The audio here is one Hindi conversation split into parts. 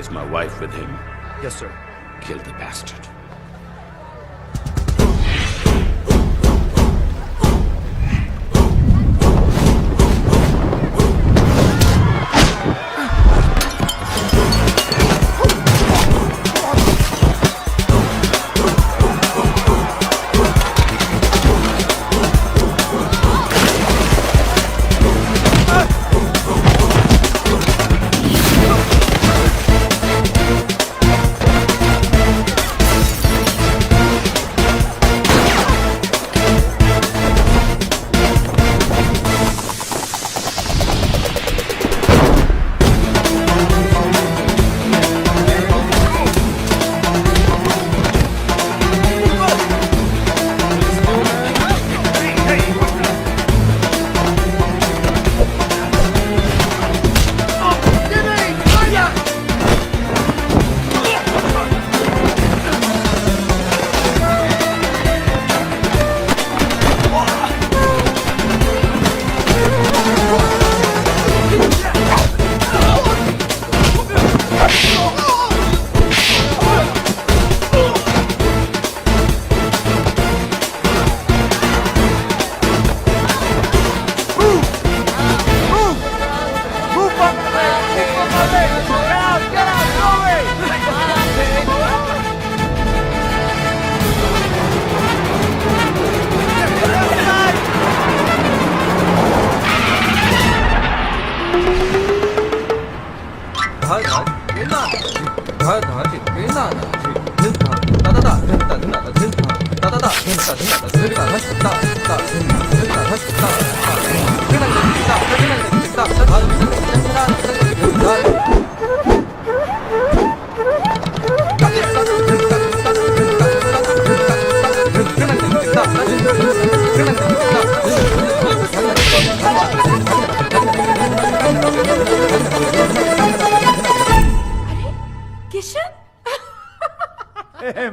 Is my wife with him? Yes, sir. Kill the bastard.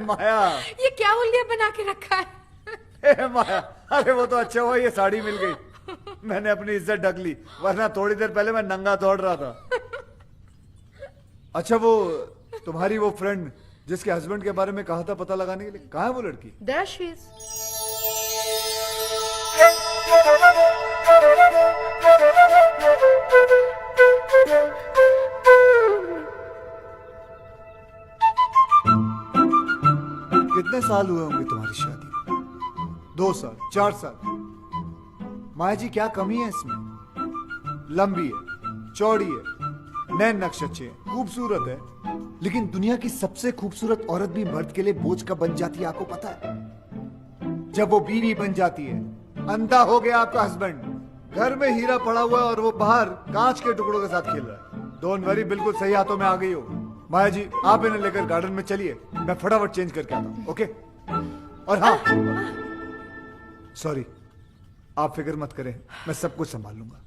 माया, ये क्या हुलिया बना के रखा है? माया, अरे वो तो अच्छा हुआ ये साड़ी मिल गई। मैंने अपनी इज्जत ढक ली, वरना थोड़ी देर पहले मैं नंगा दौड़ रहा था। अच्छा वो तुम्हारी वो फ्रेंड जिसके हस्बैंड के बारे में कहा था पता लगाने के लिए, कहाँ है वो लड़की? There she is. कितने साल हुए होंगे तुम्हारी शादी? 2 साल, 4 साल? माया जी क्या कमी है इसमें? लंबी है, चौड़ी है, नैन नक्श अच्छे हैं, खूबसूरत है, लेकिन दुनिया की सबसे खूबसूरत औरत भी मर्द के लिए बोझ कब बन जाती है आपको पता है? जब वो बीवी बन जाती है। अंधा हो गया आपका हस्बैंड, घर में हीरा पड़ा हुआ है और वो बाहर कांच के टुकड़ों के साथ खेल रहा है। डोंट वरी, बिल्कुल सही हाथों में आ गई हो। माया जी आप इन्हें लेकर गार्डन में चलिए, मैं फटाफट चेंज करके आता हूँ। ओके? और हाँ, सॉरी, आप फिक्र मत करें, मैं सब कुछ संभाल लूंगा।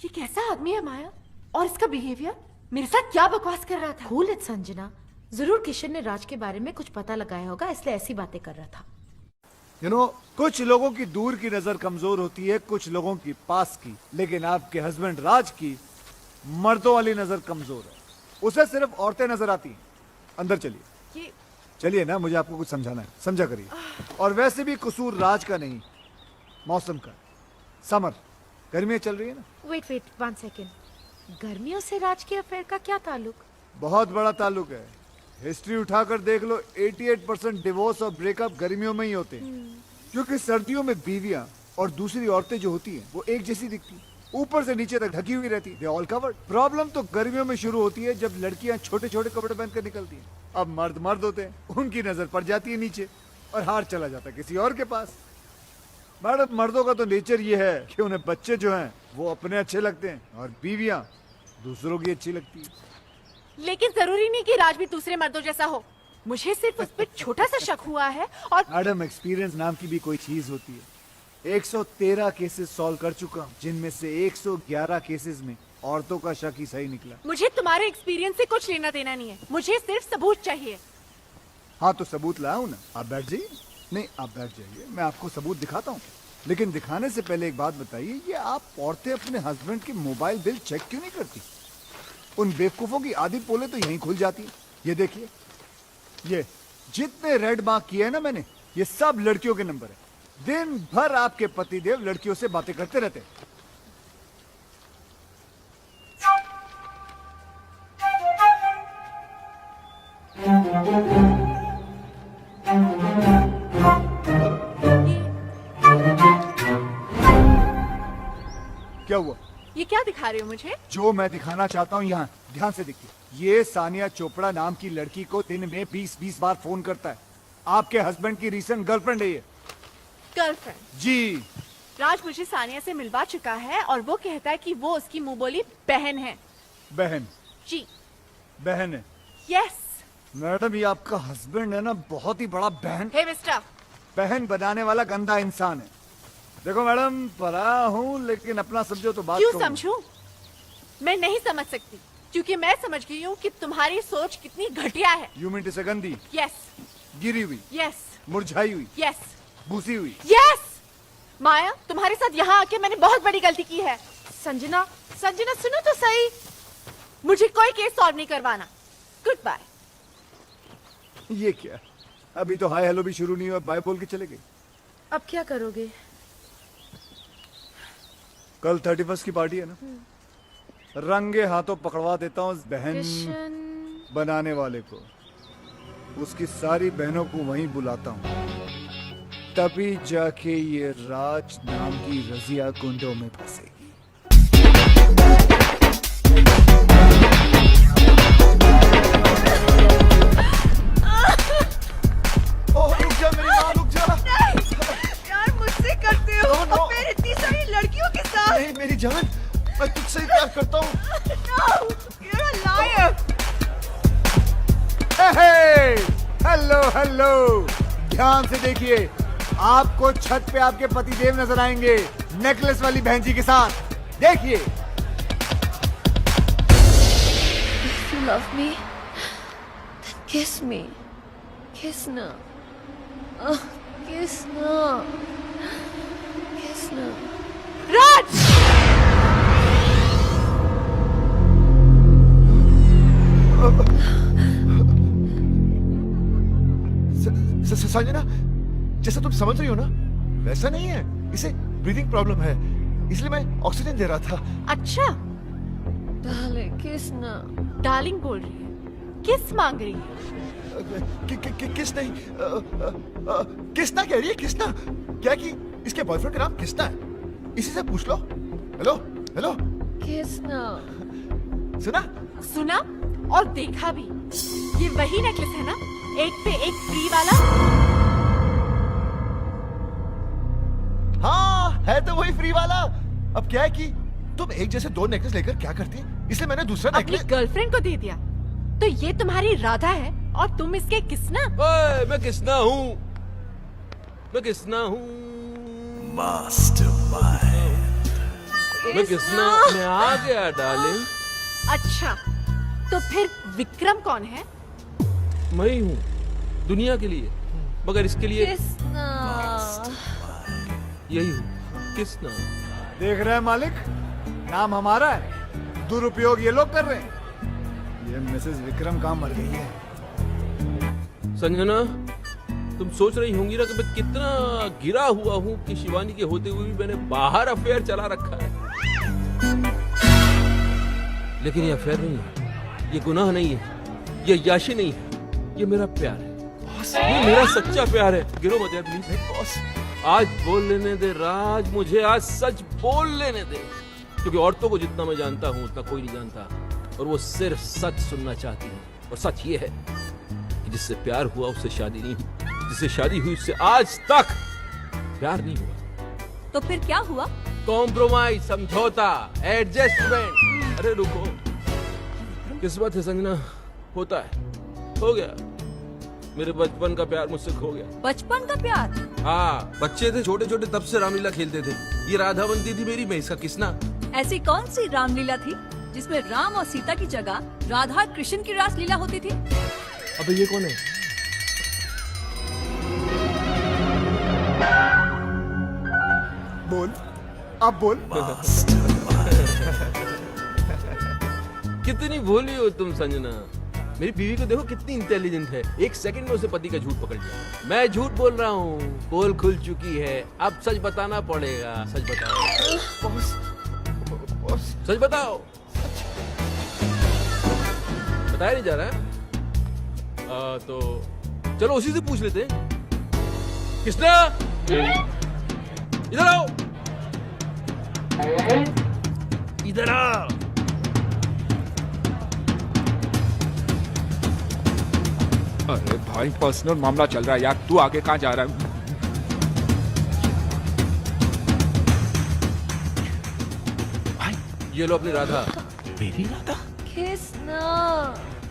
ये कैसा आदमी है माया? और इसका बिहेवियर मेरे साथ क्या बकवास कर रहा था? कूल इट संजना, जरूर किशन ने राज के बारे में कुछ पता लगाया होगा, इसलिए ऐसी बातें कर रहा था। You know, कुछ लोगों की दूर की नजर कमजोर होती है, कुछ लोगों की पास की, लेकिन आपके हस्बैंड राज की मर्दों वाली नजर कमजोर है। उसे सिर्फ औरतें नजर आती हैं। अंदर चलिए। ये चलिए ना, मुझे आपको कुछ समझाना है, समझा करिए। और वैसे भी कसूर राज का नहीं, मौसम का। समर, गर्मियां चल रही है ना। वेट 1 सेकेंड, गर्मियों से राज के अफेयर का क्या ताल्लुक? बहुत बड़ा ताल्लुक है। हिस्ट्री उठाकर देख लो, 88% डिवोर्स और ब्रेकअप गर्मियों में ही होते हैं, क्योंकि सर्दियों में बीवियां और दूसरी औरतें जो होती हैं वो एक जैसी दिखती हैं, ऊपर से नीचे तक ढकी हुई रहती है, ऑल कवर्ड। प्रॉब्लम तो गर्मियों में शुरू होती है जब लड़कियां छोटे छोटे कपड़े पहन कर निकलती हैं। अब मर्द मर्द होते हैं, उनकी नजर पड़ जाती है नीचे और हार चला जाता है किसी और के पास। मैडम, मर्दों का तो नेचर ये है कि उन्हें बच्चे जो हैं वो अपने अच्छे लगते हैं और बीवियां दूसरों की अच्छी लगती है। लेकिन जरूरी नहीं कि राज भी दूसरे मर्दों जैसा हो। मुझे सिर्फ उस पर छोटा सा शक हुआ है। और मैडम, एक्सपीरियंस नाम की भी कोई चीज होती है। 113 केसेस सॉल्व कर चुका हूँ, जिनमें से 111 केसेस में औरतों का शक ही सही निकला। मुझे तुम्हारे एक्सपीरियंस से कुछ लेना देना नहीं है, मुझे सिर्फ सबूत चाहिए। हाँ तो सबूत लाऊं ना, आप बैठ जाइए। नहीं, आप बैठ जाइए, मैं आपको सबूत दिखाता हूँ। लेकिन दिखाने से पहले एक बात बताइए, ये आप औरतें अपने हस्बैंड के मोबाइल बिल चेक क्यों नहीं करती? उन बेवकूफों की आधी पोले तो यहीं खुल जाती है। ये देखिए, ये जितने रेड मार्क किए हैं ना मैंने, ये सब लड़कियों के नंबर है। दिन भर आपके पतिदेव लड़कियों से बातें करते रहते हैं। क्या हुआ? ये क्या दिखा रहे हो मुझे? जो मैं दिखाना चाहता हूँ यहाँ ध्यान से देखिए। ये सानिया चोपड़ा नाम की लड़की को दिन में 20-20 बार फोन करता है। आपके हस्बैंड की रीसेंट गर्लफ्रेंड है ये। गर्लफ्रेंड? जी। राज मुझे सानिया से मिलवा चुका है और वो कहता है कि वो उसकी मुंह बोली बहन है। बहन? जी। बहन है? यस। मैडम, ये आपका हस्बैंड है ना, बहुत ही बड़ा बहन हे मिस्टर, बहन बनाने वाला गंदा इंसान है। देखो मैडम, पढ़ा हूँ लेकिन अपना समझो तो बात क्यों कहूँ। समझूं? मैं नहीं समझ सकती क्योंकि मैं समझ गई हूँ कि तुम्हारी सोच कितनी घटिया है। यू मीन टू से गंदी, यस, गिरी हुई, यस, मुरझाई हुई, यस, भूसी हुई। यस। माया, तुम्हारे साथ यहाँ आके मैंने बहुत बड़ी गलती की है। संजना, संजना सुनो तो सही। मुझे कोई केस सॉल्व नहीं करवाना। Good bye. ये क्या, अभी तो हाय हेलो भी शुरू नहीं हुआ, बाय बोल के चले गए। अब क्या करोगे? कल 31 की पार्टी है ना, रंगे हाथों पकड़वा देता हूँ बहन किशन, बनाने वाले को। उसकी सारी बहनों को वहीं बुलाता हूँ, तभी जाके ये राज नाम की रजिया कुंडों में फंसेगी। रुक जा मेरी माँ, रुक जा। यार मुझसे करते हो No, no. और फिर इतनी सारी लड़कियों के साथ। नहीं मेरी जान, मैं तुझसे ही प्यार करता हूँ। No, you're a liar. Hello hello, ध्यान से देखिए, आपको छत पे आपके पतिदेव नजर आएंगे नेकलेस वाली बहन जी के साथ। देखिए। If you love me, then kiss me. Kiss now. Kiss now. Kiss now. राज! संजना, जैसा तुम समझ रही हो ना, वैसा नहीं है। इसे ब्रीदिंग प्रॉब्लम है, इसलिए मैं ऑक्सीजन दे रहा था। अच्छा, Darling, kiss now. डार्लिंग बोल रही है, किस मांग रही है? किसना ही किसना कह रही है, किसना क्या कि इसके बॉयफ्रेंड का नाम किसना है, इसी से पूछ लो। Hello hello, Kiss now. सुना? सुना और देखा भी। ये वही नेकलेस है ना, एक पे एक फ्री वाला? हाँ, है तो वही फ्री वाला। अब क्या है कि तुम एक जैसे दो नेकलेस लेकर क्या करती, इसलिए मैंने दूसरा अपनी नेकलेस। गर्लफ्रेंड को दे दिया। तो ये तुम्हारी राधा है और तुम इसके किसना? ओए, मैं किसना हूँ? मैं किसना हूँ? मैं किसना? मैं आ गया डार्लिंग। अच्छा, तो फिर विक्रम कौन है? मैं ही हूँ दुनिया के लिए, मगर इसके लिए Kiss now. यही हूँ, किसना। देख रहे हैं मालिक, नाम हमारा है, दुरुपयोग ये लोग कर रहे हैं। ये मिसेस विक्रम कहाँ मर गई है? संजना, तुम सोच रही होंगी ना कि मैं कितना गिरा हुआ हूँ कि शिवानी के होते हुए भी मैंने बाहर अफेयर चला रखा है। लेकिन ये अफेयर नहीं है, ये गुनाह नहीं है, ये याशी नहीं है, ये मेरा प्यार है, ये मेरा सच्चा प्यार है। गिरो मत यार प्लीज। बॉस, आज बोल लेने दे राज, मुझे आज सच बोल लेने दे, क्योंकि औरतों को जितना मैं जानता हूँ उतना कोई नहीं जानता, और वो सिर्फ सच सुनना चाहती है। और सच ये है कि जिससे प्यार हुआ उससे शादी नहीं हुई, जिससे शादी हुई उससे आज तक प्यार नहीं हुआ। तो फिर क्या हुआ? कॉम्प्रोमाइज, समझौता, एडजस्टमेंट। अरे रुको, किस्मत है संजना, होता है, हो गया। मेरे बचपन का प्यार मुझसे खो गया। बचपन का प्यार? हाँ, बच्चे थे छोटे छोटे, तब से रामलीला खेलते थे। ये राधा बनती थी मेरी, मैं इसका किसना। ऐसी कौन सी रामलीला थी जिसमें राम और सीता की जगह राधा कृष्ण की रासलीला होती थी? अबे ये कौन है? अब बोल। कितनी भोली हो तुम संजना। मेरी बीवी को देखो कितनी इंटेलिजेंट है, एक सेकंड में उसे पति का झूठ पकड़ लिया। मैं झूठ बोल रहा हूँ, पोल खुल चुकी है, अब सच बताना पड़ेगा। सच बताओ, बॉस सच बताओ। बताया नहीं जा रहा है? तो चलो उसी से पूछ लेते हैं। कृष्णा, इधर आओ, इधर आओ। अरे भाई पर्सनल मामला चल रहा है यार, तू आगे कहाँ जा रहा है? ये लो अपनी राधा। मेरी राधा? कृष्णा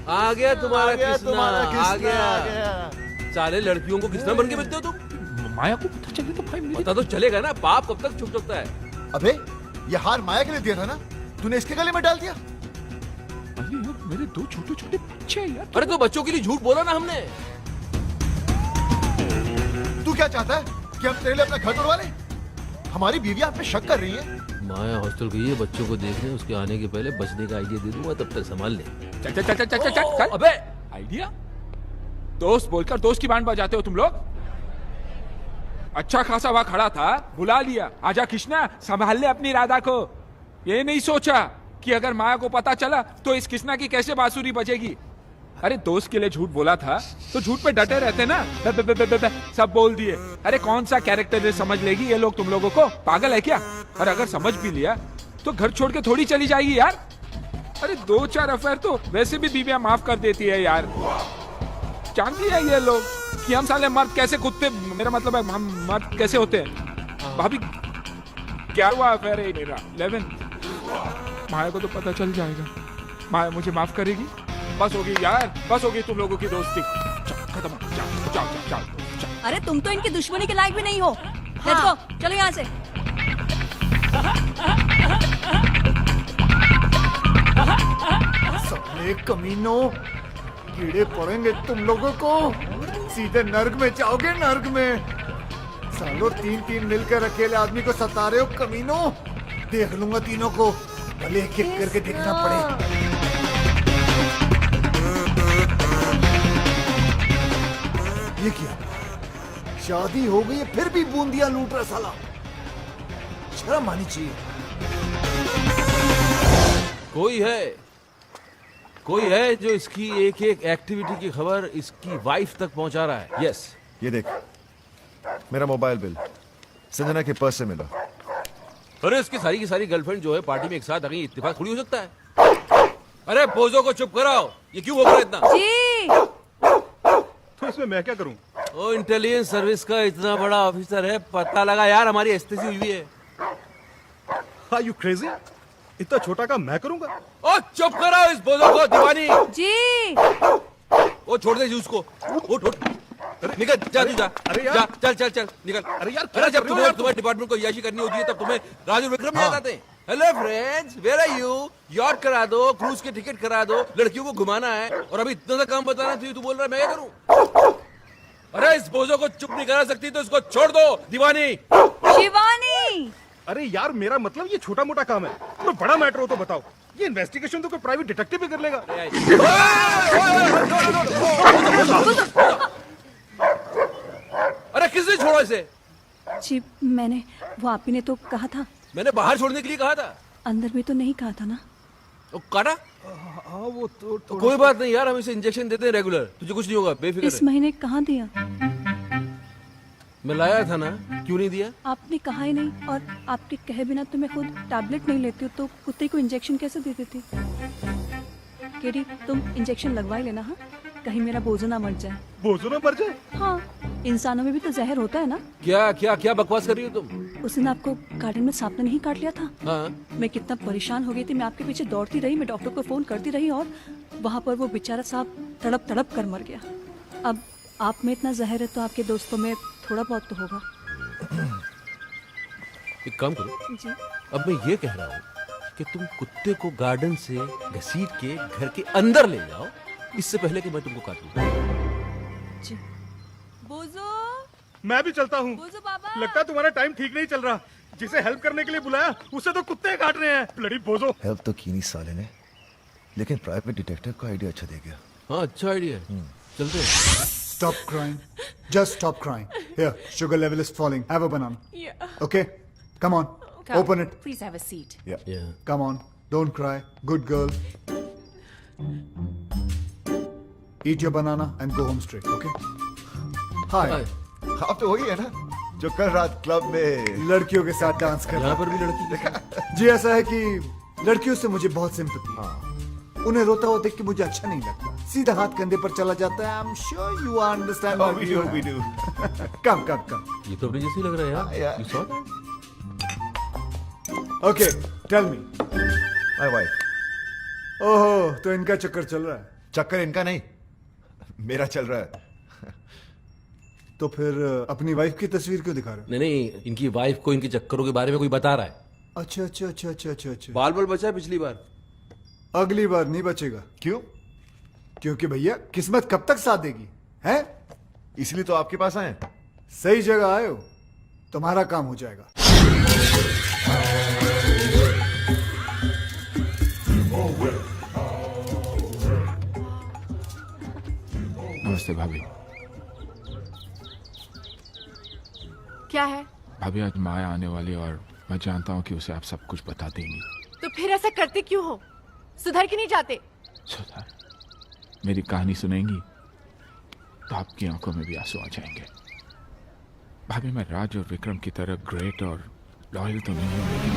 आ गया तुम्हारा कृष्णा, तुम्हारा आ कृष्णा गया। आ गया। सारे लड़कियों को कृष्णा बन के मिलते हो तुम? माया को पता चले तो भाई मेरी पता तो चलेगा ना, पाप कब तक छुप सकता है? अबे ये हार माया के लिए दिया था ना, तूने इसके गले में डाल दिया। अरे यार मेरे दो छोटे छोटे बच्चे हैं यार। अरे तो बच्चों के लिए झूठ बोला ना हमने। तू क्या चाहता है कि हम तेरे लिए अपना घर तोड़वा लें? हमारी बीवी आप पे शक कर रही है। माया हॉस्टल गई है बच्चों को देखने, उसके आने के पहले बचने का आइडिया दे दूंगा, तब तक संभाल ले। चल चल चल चल चल चल। अबे आइडिया? दोस्त बोलकर दोस्त की बैंड बजाते हो तुम लोग। अच्छा खासा वहां खड़ा था, बुला लिया, आजा कृष्णा संभाल ले अपनी राधा को। ये नहीं सोचा कि अगर माया को पता चला तो इस कृष्णा की कैसे बांसुरी बजेगी। अरे दोस्त के लिए झूठ बोला था तो झूठ पे डटे रहते ना। सब बोल दिए। अरे कौन सा कैरेक्टर समझ लेगी ये लोग तुम लोगों को? पागल है क्या? और अगर समझ भी लिया तो घर छोड़ के थोड़ी चली जाएगी यार। अरे 2-4 अफेयर तो वैसे भी बीवियां माफ कर देती है यार। जानती है ये लोग कि हम साले मर्द कैसे कुत्ते, मेरा मतलब है हम मर्द कैसे होते हैं। भाभी क्या हुआ अफेयर है मेरा 11? माया को तो पता चल जाएगा, माया मुझे माफ करेगी। बस होगी यार, बस होगी तुम लोगों की दोस्ती। खत्म, जाओ जाओ जाओ जाओ। अरे तुम तो इनकी दुश्मनी के लायक भी नहीं हो। लेट्स गो, चलो यहाँ से। साले कमीनों, कीड़े पड़ेंगे तुम लोगों को। सीधे नर्क में जाओगे, नर्क में। सालों 3-3 मिलकर अकेले आदमी को सता रहे हो कमीनों। देख लूंगा तीनों को, भले एक एक करके देखना पड़े। ये क्या? शादी हो गई है फिर भी बूंदियां लूट रहा साला। शर्म आनी चाहिए। कोई है जो इसकी एक एक एक्टिविटी की खबर इसकी वाइफ तक पहुंचा रहा है। यस। ये देख, मेरा मोबाइल बिल संजना के पर्स से मिला। अरे इसकी सारी की सारी गर्लफ्रेंड जो है पार्टी में एक साथ आ गई, इत्तेफाक थोड़ी हो सकता है। अरे बोझों को चुप कराओ, ये क्यों बोल रहा है इतना? जी तो इसमें मैं क्या करूं? ओ इंटेलिजेंस सर्विस का इतना बड़ा ऑफिसर है, पता लगा यार हमारी एस्तेसी हुई है। Are you crazy? इतना छोटा काम मैं करूंगा? ओ चुप कराओ इस बोझों को दीवानी। जी वो छोड़ दे उसको, उठ उठ, निकल जा तू जा। अरे यार। जा, चल चल चल निकल। अरे यार, अरे जब कर रहे हो यार तुम्हारे डिपार्टमेंट को याशी करनी होती है तब तुम्हें राजू विक्रम याद आते हैं। Hello friends, where are you? यॉर्क करा दो, क्रूज के टिकट करा दो, लड़कियों को घुमाना है, और अभी इतना सा काम बताना चाहिए, तू बोल रहा है मैं क्या करूं? अरे इस बोझों को चुप नहीं करा सकती तो इसको छोड़ दो दीवानी। शिवानी। अरे यार मेरा मतलब ये छोटा मोटा काम है, तो बड़ा मैटर हो तो बताओ। ये इन्वेस्टिगेशन तो कोई प्राइवेट डिटेक्टिव भी कर लेगा। अरे किसने छोड़ा इसे? जी मैंने, वो आप ही ने तो कहा था। मैंने बाहर छोड़ने के लिए कहा था। अंदर भी तो नहीं कहा था ना। वो काटा? हाँ वो तो कोई बात नहीं यार, हम इसे इंजेक्शन देते हैं रेगुलर, तुझे कुछ नहीं होगा, बेफिक्र इस रह। महीने कहाँ दिया? मैं लाया था ना, क्यों नहीं दिया? आपने कहा ही नहीं, और आपके कहे बिना तो मैं खुद टैबलेट नहीं लेती हूँ, तो कुत्ते को इंजेक्शन कैसे दे देती? केडी तुम इंजेक्शन लगवा ही लेना। हाँ, कहीं मेरा बोझो ना मर जाए। बोझो ना मर जाए? हाँ, इंसानों में भी तो जहर होता है ना। क्या क्या क्या बकवास कर रही हो तुम? उस दिन आपको गार्डन में सांप ने नहीं काट लिया था? हाँ। मैं कितना परेशान हो गई थी, मैं आपके पीछे दौड़ती रही, मैं डॉक्टर को फोन करती रही, और वहाँ पर वो बेचारा सांप तड़प तड़प कर मर गया। अब आप में इतना जहर है तो आपके दोस्तों में थोड़ा बहुत तो होगा। एक काम करो, जी अब मैं ये कह रहा हूँ कि तुम कुत्ते को गार्डन से घसीट के घर के अंदर ले जाओ, इससे पहले कि मैं तुमको काटूं। जी। बोझो, मैं भी चलता हूँ। बोझो बाबा। लगता है तुम्हारा टाइम ठीक नहीं चल रहा। जिसे हेल्प करने के लिए बुलाया उसे तो कुत्ते काट रहे हैं, ब्लडी बोझो। हेल्प तो की नहीं साले ने, लेकिन प्राइवेट डिटेक्टिव का आइडिया अच्छा दे गया। हाँ अच्छा आइडिया है, चलते हैं। Stop crying. Just stop crying. Here, sugar level is falling. Have a banana. Yeah. Okay? Come on. Open it. Please have a seat. Yeah. Come on. Don't cry. Good girl. Eat your banana and go home straight. Okay? Hi. Hi. आप तो वही है ना जो कल रात क्लब में लड़कियों के साथ डांस कर रहा यहाँ पर भी लड़की जी। ऐसा है कि लड़कियों से मुझे बहुत सिंपैथी है। उन्हें रोता हुआ देख के मुझे अच्छा नहीं लगता। सीधा हाथ कंधे पर चला जाता है। I'm sure you understand what we do. Come, come, come. ये तो अपने जैसे ही लग रहा है यार। Yeah. You saw that? Okay, tell me. My wife. ओहो, तो इनका चक्कर चल रहा है। चक्कर इनका नहीं, मेरा चल रहा है। तो फिर अपनी वाइफ की तस्वीर क्यों दिखा रहे हो? नहीं नहीं, इनकी वाइफ को इनके चक्करों के बारे में कोई बता रहा है। अच्छा अच्छा अच्छा अच्छा अच्छा अच्छा। बाल बाल बचा है पिछली बार। अगली बार नहीं बचेगा। क्यों? क्योंकि भैया किस्मत कब तक साथ देगी, हैं? इसलिए तो आपके पास आए। सही जगह आए हो, तुम्हारा काम हो जाएगा। नमस्ते भाभी। क्या है? भाभी आज माया आने वाली और मैं जानता हूँ कि उसे आप सब कुछ बता देंगी। तो फिर ऐसा करते क्यों हो? सुधर के नहीं जाते? सुधा, मेरी कहानी सुनेंगी तो आपकी आंखों में भी आंसू आ जाएंगे। भाभी मैं राज और विक्रम की तरह ग्रेट और लॉयल तो नहीं हूँ, लेकिन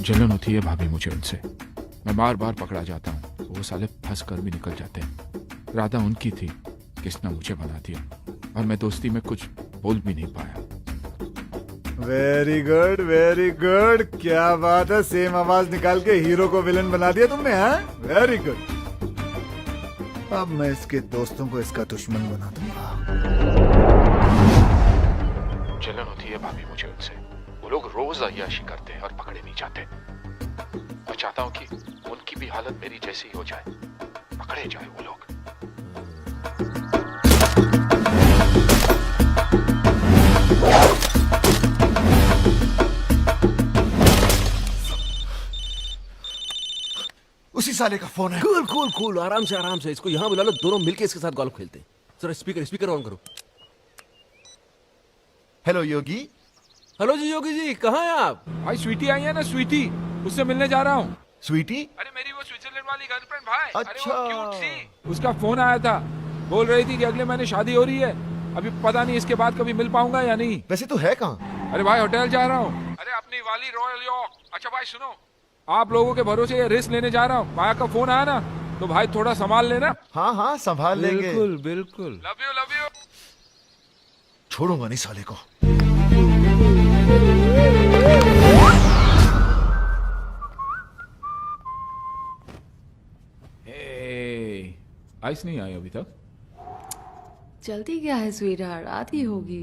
जलन होती है भाभी मुझे उनसे। मैं बार बार पकड़ा जाता हूँ, वो साले फंस कर भी निकल जाते हैं। राधा उनकी थी, किसने मुझे बना दिया और मैं दोस्ती में कुछ बोल भी नहीं पाया। Very good very good. क्या बात है, सेम आवाज निकाल के हीरो को विलन बना दिया तुमने, हाँ? Very good. अब मैं इसके दोस्तों को इसका दुश्मन बना दूंगा। जलन होती है भाभी मुझे उनसे। वो लोग रोज अय्याशी करते हैं और पकड़े नहीं जाते। मैं चाहता हूँ कि उनकी भी हालत मेरी जैसी हो जाए, पकड़े जाए वो लोग। उसी साले का फोन है। कूल कूल कूल, आराम से इसको यहाँ बुला लो, दोनों मिलके इसके साथ गोल्फ खेलते हैं। जरा स्पीकर ऑन करो। हेलो योगी। हेलो जी योगी जी, कहाँ हैं आप? भाई स्वीटी आई है ना, स्वीटी, उससे मिलने जा रहा हूँ। स्वीटी? अरे मेरी वो स्विट्जरलैंड वाली गर्लफ्रेंड भाई। अच्छा। अरे वो क्यूट सी। उसका फोन आया था, बोल रही थी कि अगले महीने शादी हो रही है। अभी पता नहीं इसके बाद कभी मिल पाऊंगा या नहीं। वैसे तो है कहाँ? अरे भाई होटल जा रहा हूँ। अरे अपनी वाली रॉयल यॉर्क। अच्छा भाई सुनो, आप लोगों के भरोसे ये रिस्क लेने जा रहा हूँ। माया का फोन आया ना, तो भाई थोड़ा संभाल लेना। हाँ हाँ संभाल लेंगे। बिल्कुल बिल्कुल। Love you. छोड़ूंगा नहीं साले को। आइस नहीं आई अभी तक। जल्दी क्या है स्वीटहार्ट, आधी होगी।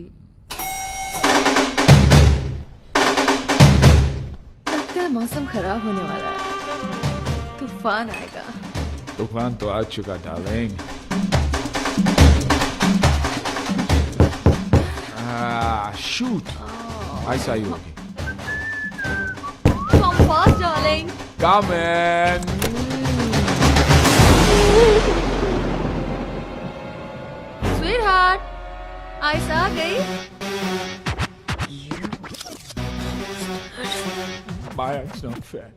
लगता है मौसम खराब होने वाला है, तूफान आएगा। तूफान तो आ चुका डार्लिंग। शूट, आइस आई होगी। Come fast, darling. Come in. Sweetheart, ice आ गई। Maya, it's not fair.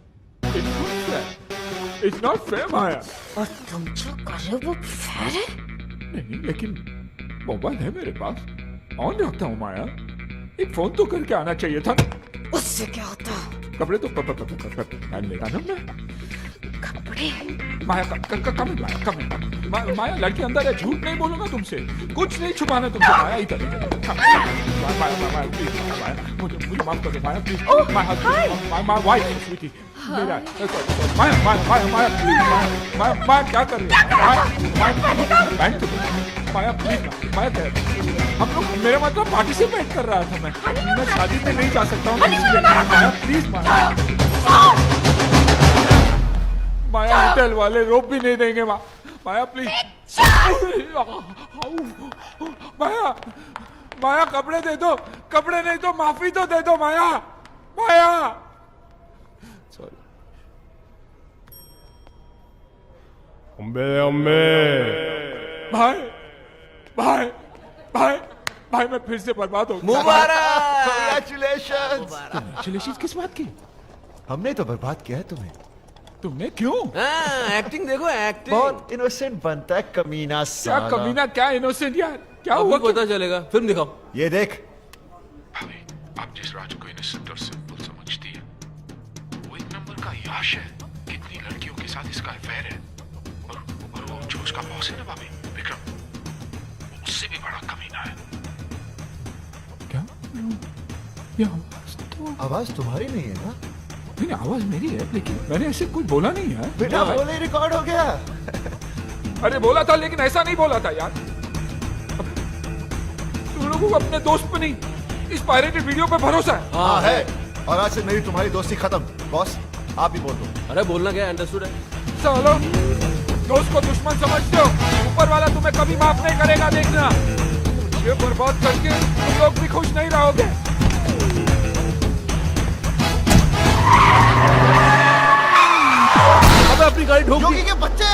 It's not fair. It's not fair, Maya. और तुम जो कर रहे हो वो फेयर है? नहीं, लेकिन मोबाइल है मेरे पास, ऑन रखता हूँ माया। एक फोन तो करके आना चाहिए था। उससे क्या होता? कपड़े तो पहन लेगा ना मैं। कपड़े? माया कम माया लड़की अंदर है, झूठ नहीं बोलूंगा तुमसे, कुछ नहीं छुपाना तुमसे। माया इधर माया प्लीज, माया मुझे माफ कर दो माया प्लीज। माय वाइफ स्वीटी मेरा। माया प्लीज, माया क्या कर रही है? माया प्लीज, माया हम लोग, मेरा मतलब पार्टिसिपेट कर रहा था मैं शादी में नहीं जा सकता हूँ। माया प्लीज, माया माया होटल वाले रोप भी नहीं देंगे माया प्लीज। माया माया कपड़े दे दो, कपड़े नहीं तो माफी तो दे दो माया। माया सॉरी। भाई भाई भाई भाई मैं फिर से बर्बाद हो गया। मुबारक। Congratulations! Congratulations किस बात की? हमने तो बर्बाद किया है तुम्हें। तुमने क्यों? एक्टिंग देखो एक्टिंग। बहुत इनोसेंट बनता है कमीना क्या साला। कमीना, क्या इनोसेंट यार, क्या अब हुआ? पता चलेगा, फिल्म दिखाओ। ये देख, भाभी, आप जिस राज को इनोसेंट और सिंपल समझती है, वो एक नंबर का याश है। कितनी लड़कियों के साथ इसका अफेयर है। और वो जो उसका बॉस है ना भाभी, विक्रम, वो उससे भी बड़ा कमीना है। क्या? ये आवाज तो आवाज तुम्हारी नहीं है ना? नहीं, आवाज मेरी है, लेकिन मैंने ऐसे कुछ बोला नहीं है। बेटा बोले रिकॉर्ड हो गया। अरे बोला था, लेकिन ऐसा नहीं बोला था यार। तुम लोगों को अपने दोस्त पे नहीं, इस पायरेटेड वीडियो पे भरोसा है। हाँ है। और आज से मेरी तुम्हारी दोस्ती खत्म। बॉस आप भी बोल दो। अरे बोलना क्या, अंडरस्टूड है। चलो, दोस्त को दुश्मन समझते हो, ऊपर वाला तुम्हें कभी माफ नहीं करेगा, देखना। ये बर्बाद करके तुम लोग भी खुश नहीं रहोगे। अबे अपनी गाड़ी ठोक दी। योगी के बच्चे।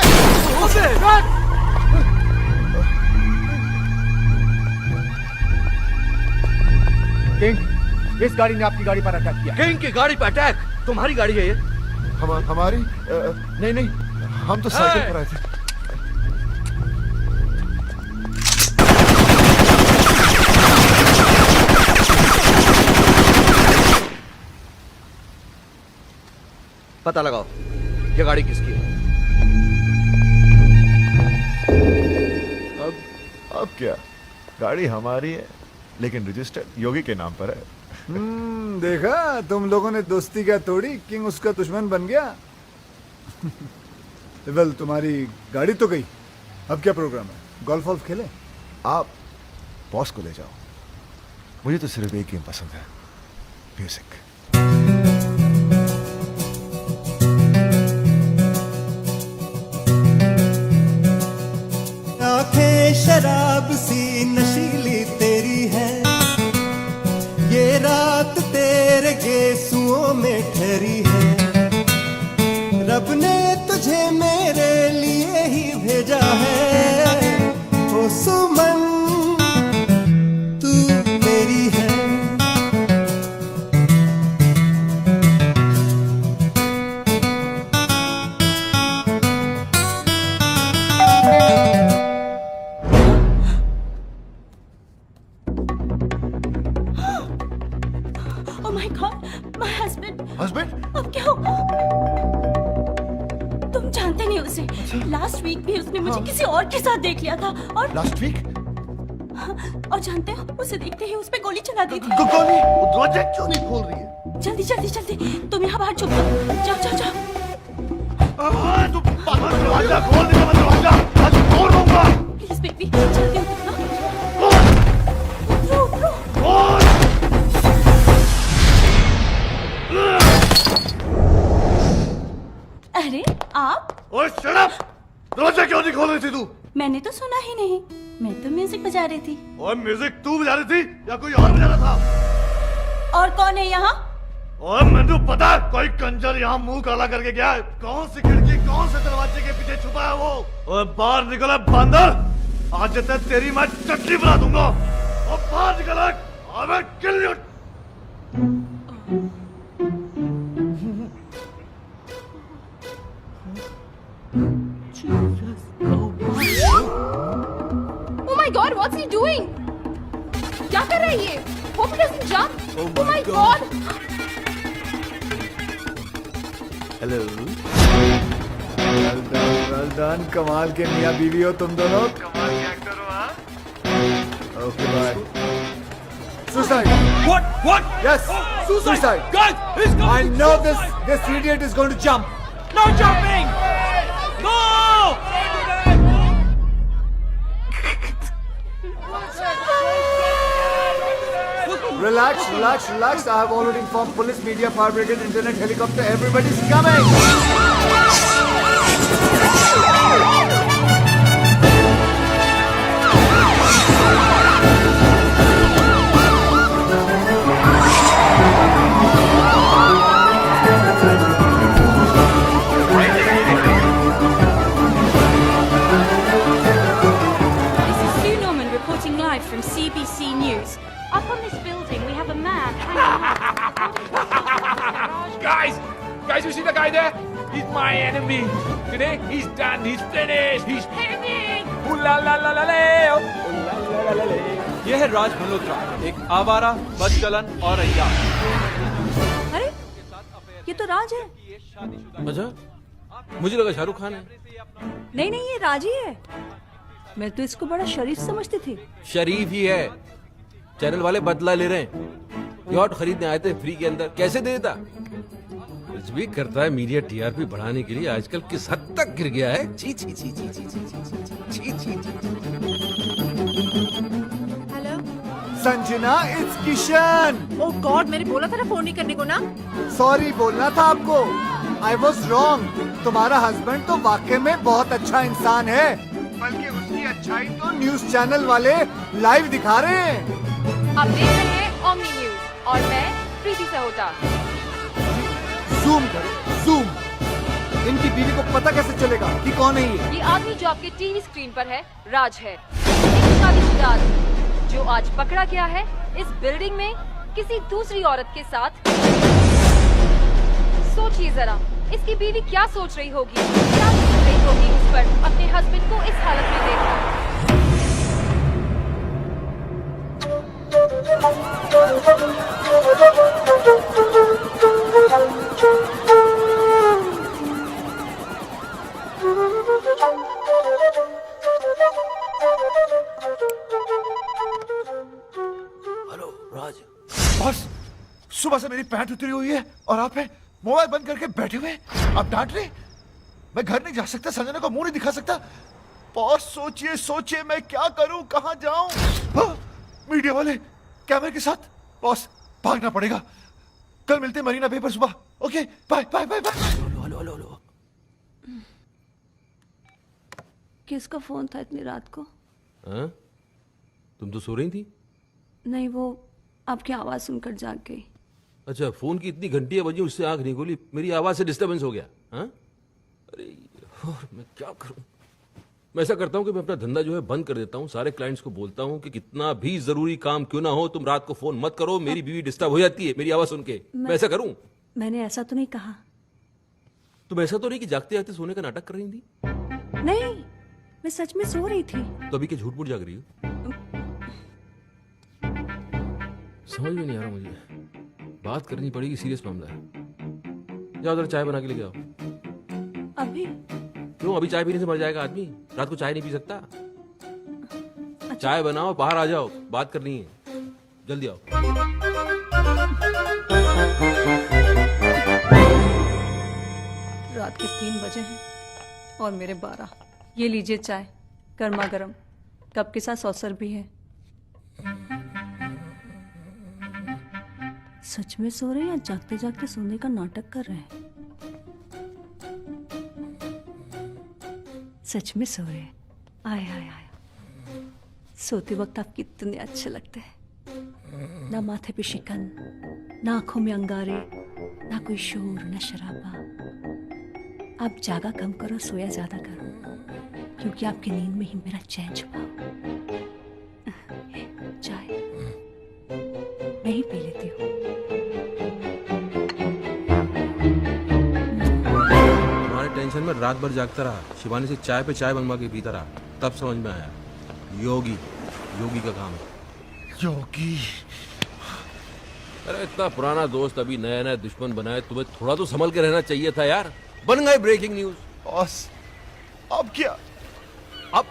किंग, इस गाड़ी ने आपकी गाड़ी पर अटैक किया। किंग की गाड़ी पे अटैक? तुम्हारी गाड़ी है ये? हमारी नहीं नहीं, हम तो साइकिल पर आए थे। पता लगाओ ये गाड़ी किसकी है। अब क्या, गाड़ी हमारी है लेकिन रजिस्टर्ड योगी के नाम पर है। देखा, तुम लोगों ने दोस्ती क्या तोड़ी, किंग उसका दुश्मन बन गया। वेल, तुम्हारी गाड़ी तो गई, अब क्या प्रोग्राम है? गोल्फ वॉल्फ खेले? आप बॉस को ले जाओ, मुझे तो सिर्फ एक गेम पसंद है, म्यूजिक। आंखें शराब सी नशीली तेरी है, ये रात तेरे गेसुओं में ठहरी है। रब ने तुझे मेरे लिए ही भेजा है, ओ सुमन तू मेरी है। Oh my God, my husband. Husband? अब क्या होगा? तुम जानते नहीं उसे। लास्ट वीक भी उसने मुझे किसी और के साथ देख लिया था और लास्ट वीक? और जानते हो, उसे देखते ही उस पे गोली चला दी थी। गोली? दरवाजा क्यों नहीं खोल रही है? जल्दी जल्दी जल्दी, तुम यहाँ बाहर छुप जाओ। जाओ जाओ जाओ। तू दरवाजा खोल दे, मैं दरवाजा आज तोड़ दूंगा। प्लीज बेबी, जल्दी उतरो ना। उतरो उतरो। अरे आप? ओए शट अप! दरवाजा क्यों नहीं खोल रही थी तू? मैंने तो सुना ही नहीं, मैं तो म्यूजिक बजा रही थी। और म्यूजिक तू बजा रही थी या कोई और बजा रहा था? और कौन है यहाँ? और मुझे पता है, कोई कंजर यहाँ मुंह काला करके गया है। कौन सी खिड़की, कौन से दरवाजे के पीछे छुपा है वो? और बाहर निकला बंदर, आज तक तेरी मैं चटनी बना दूंगा। और बाहर निकला, I will kill you. Oh my God, what's he doing? क्या कर रहा है ये? Hope he doesn't jump. Oh my God. Hello. Well done, कमाल के मियां बीवी हो तुम दोनों। कमाल के एक्टर हो, हाँ? Okay bye. Suicide. What? Yes, suicide. Guys, he's coming. I know this idiot is going to jump. No jumping. No. Relax. I have already informed police, media, fire brigade, internet, helicopter. Everybody's coming. Guys, you see the guy there? He's my enemy. Today, he's done. He's finished. He's winning. Ooh la la la la la. Ooh la la la la la. ये है राज मल्होत्रा, एक आवारा, बदचलन और अय्याश। अरे ये तो राज है। अच्छा, मुझे लगा शाहरुख खान है। नहीं नहीं, ये राज ही है। मैं तो इसको बड़ा शरीफ समझती थी। शरीफ ही है। चैनल वाले बदला ले रहे हैं। यॉट खरीदने आए थे फ्री के अंदर, कैसे दे देता? कुछ भी करता है मीडिया टीआरपी बढ़ाने के लिए। आजकल किस हद तक गिर गया है। छी छी छी छी छी छी छी छी छी छी। Hello. Sanjana, it's Kishan. Oh God, मैंने बोला था ना फोन नहीं करने को ना। सॉरी बोलना था आपको। I was wrong. तुम्हारा हस्बैंड तो वाकई में बहुत अच्छा इंसान है, बल्कि उसकी अच्छाई तो न्यूज चैनल वाले लाइव दिखा रहे हैं। आप देख रहे हैं ओमनी न्यूज और मैं प्रीति सहोटा। जूम करो, जूम। इनकी बीवी को पता कैसे चलेगा कि कौन है ये? ये आदमी जो आपके टीवी स्क्रीन पर है राज है, एक शादीशुदा आदमी जो आज पकड़ा गया है इस बिल्डिंग में किसी दूसरी औरत के साथ। सोचिए जरा, इसकी बीवी क्या सोच रही होगी, क्या सोच रही होगी उस पर अपने हस्बैंड को इस हालत में देखकर। हेलो राज। बॉस, सुबह से मेरी पैंट उतरी हुई है और आप है मोबाइल बंद करके बैठे हुए। आप डांट रहे? मैं घर नहीं जा सकता, संजना को मुंह नहीं दिखा सकता। बॉस सोचिए सोचिए, मैं क्या करूं, कहां जाऊं? हाँ, मीडिया वाले कैमरे के साथ। बॉस भागना पड़ेगा। कल मिलते हैं मरीना बे पर सुबह। Okay, bye bye bye bye. Hello hello hello. किसका फोन था इतनी रात को? हाँ? तुम तो सो रही थी। नहीं, वो आपकी आवाज सुनकर जाग गई। अच्छा, फोन की इतनी घंटियां बजी, उससे आंख नहीं खोली, मेरी आवाज से डिस्टरबेंस हो गया। हाँ? अरे और मैं क्या करूं? मैं ऐसा करता हूं कि मैं अपना धंधा जो है बंद कर देता हूं। सारे क्लाइंट्स को बोलता हूं कि कितना भी जरूरी काम क्यों ना हो, तुम रात को फोन मत करो। मेरी बीवी डिस्टर्ब हो जाती है मेरी आवाज सुन के। मैं ऐसा करूं? मैंने ऐसा तो नहीं कहा। तुम ऐसा तो नहीं कि जागते जागते सोने का नाटक कर रही थी? नहीं, मैं सच में सो रही थी। तो अभी क्या झूठ मूठ जाग रही हो? समझ में नहीं आ रहा मुझे। बात करनी पड़ेगी, सीरियस मामला है। जाओ जरा चाय बना के लेके आओ। अभी? क्यों, अभी चाय पीने से मर जाएगा आदमी? रात को चाय नहीं पी सकता। चाय बनाओ, बाहर आ जाओ, बात करनी है। जल्दी आओ। रात के 3 बजे हैं और मेरे 12। ये लीजिए चाय, गर्मा गर्म, कप के साथ सॉसर भी है। सच में सो रहे हैं या जागते जागते सोने का नाटक कर रहे हैं? सच में सो रहे हैं। आय आय आय, सोते वक्त आप कितने अच्छे लगते हैं। ना माथे पे शिकन, ना आंखों में अंगारे, ना कोई शोर, ना शराबा। आप जागा कम करो, सोया ज्यादा करो, क्योंकि आपकी नींद में ही मेरा चैन छुपा हो। चाय मैं ही पी लेती हूँ। तुम्हारे टेंशन में रात भर जागता रहा, शिवानी से चाय पे चाय बनवा के पीता रहा, तब समझ में आया योगी का काम है। योगी? अरे इतना पुराना दोस्त अभी नया नया दुश्मन बनाए, तुम्हें थोड़ा तो संभल के रहना चाहिए था यार। बन गए ब्रेकिंग न्यूज। बॉस अब क्या? अब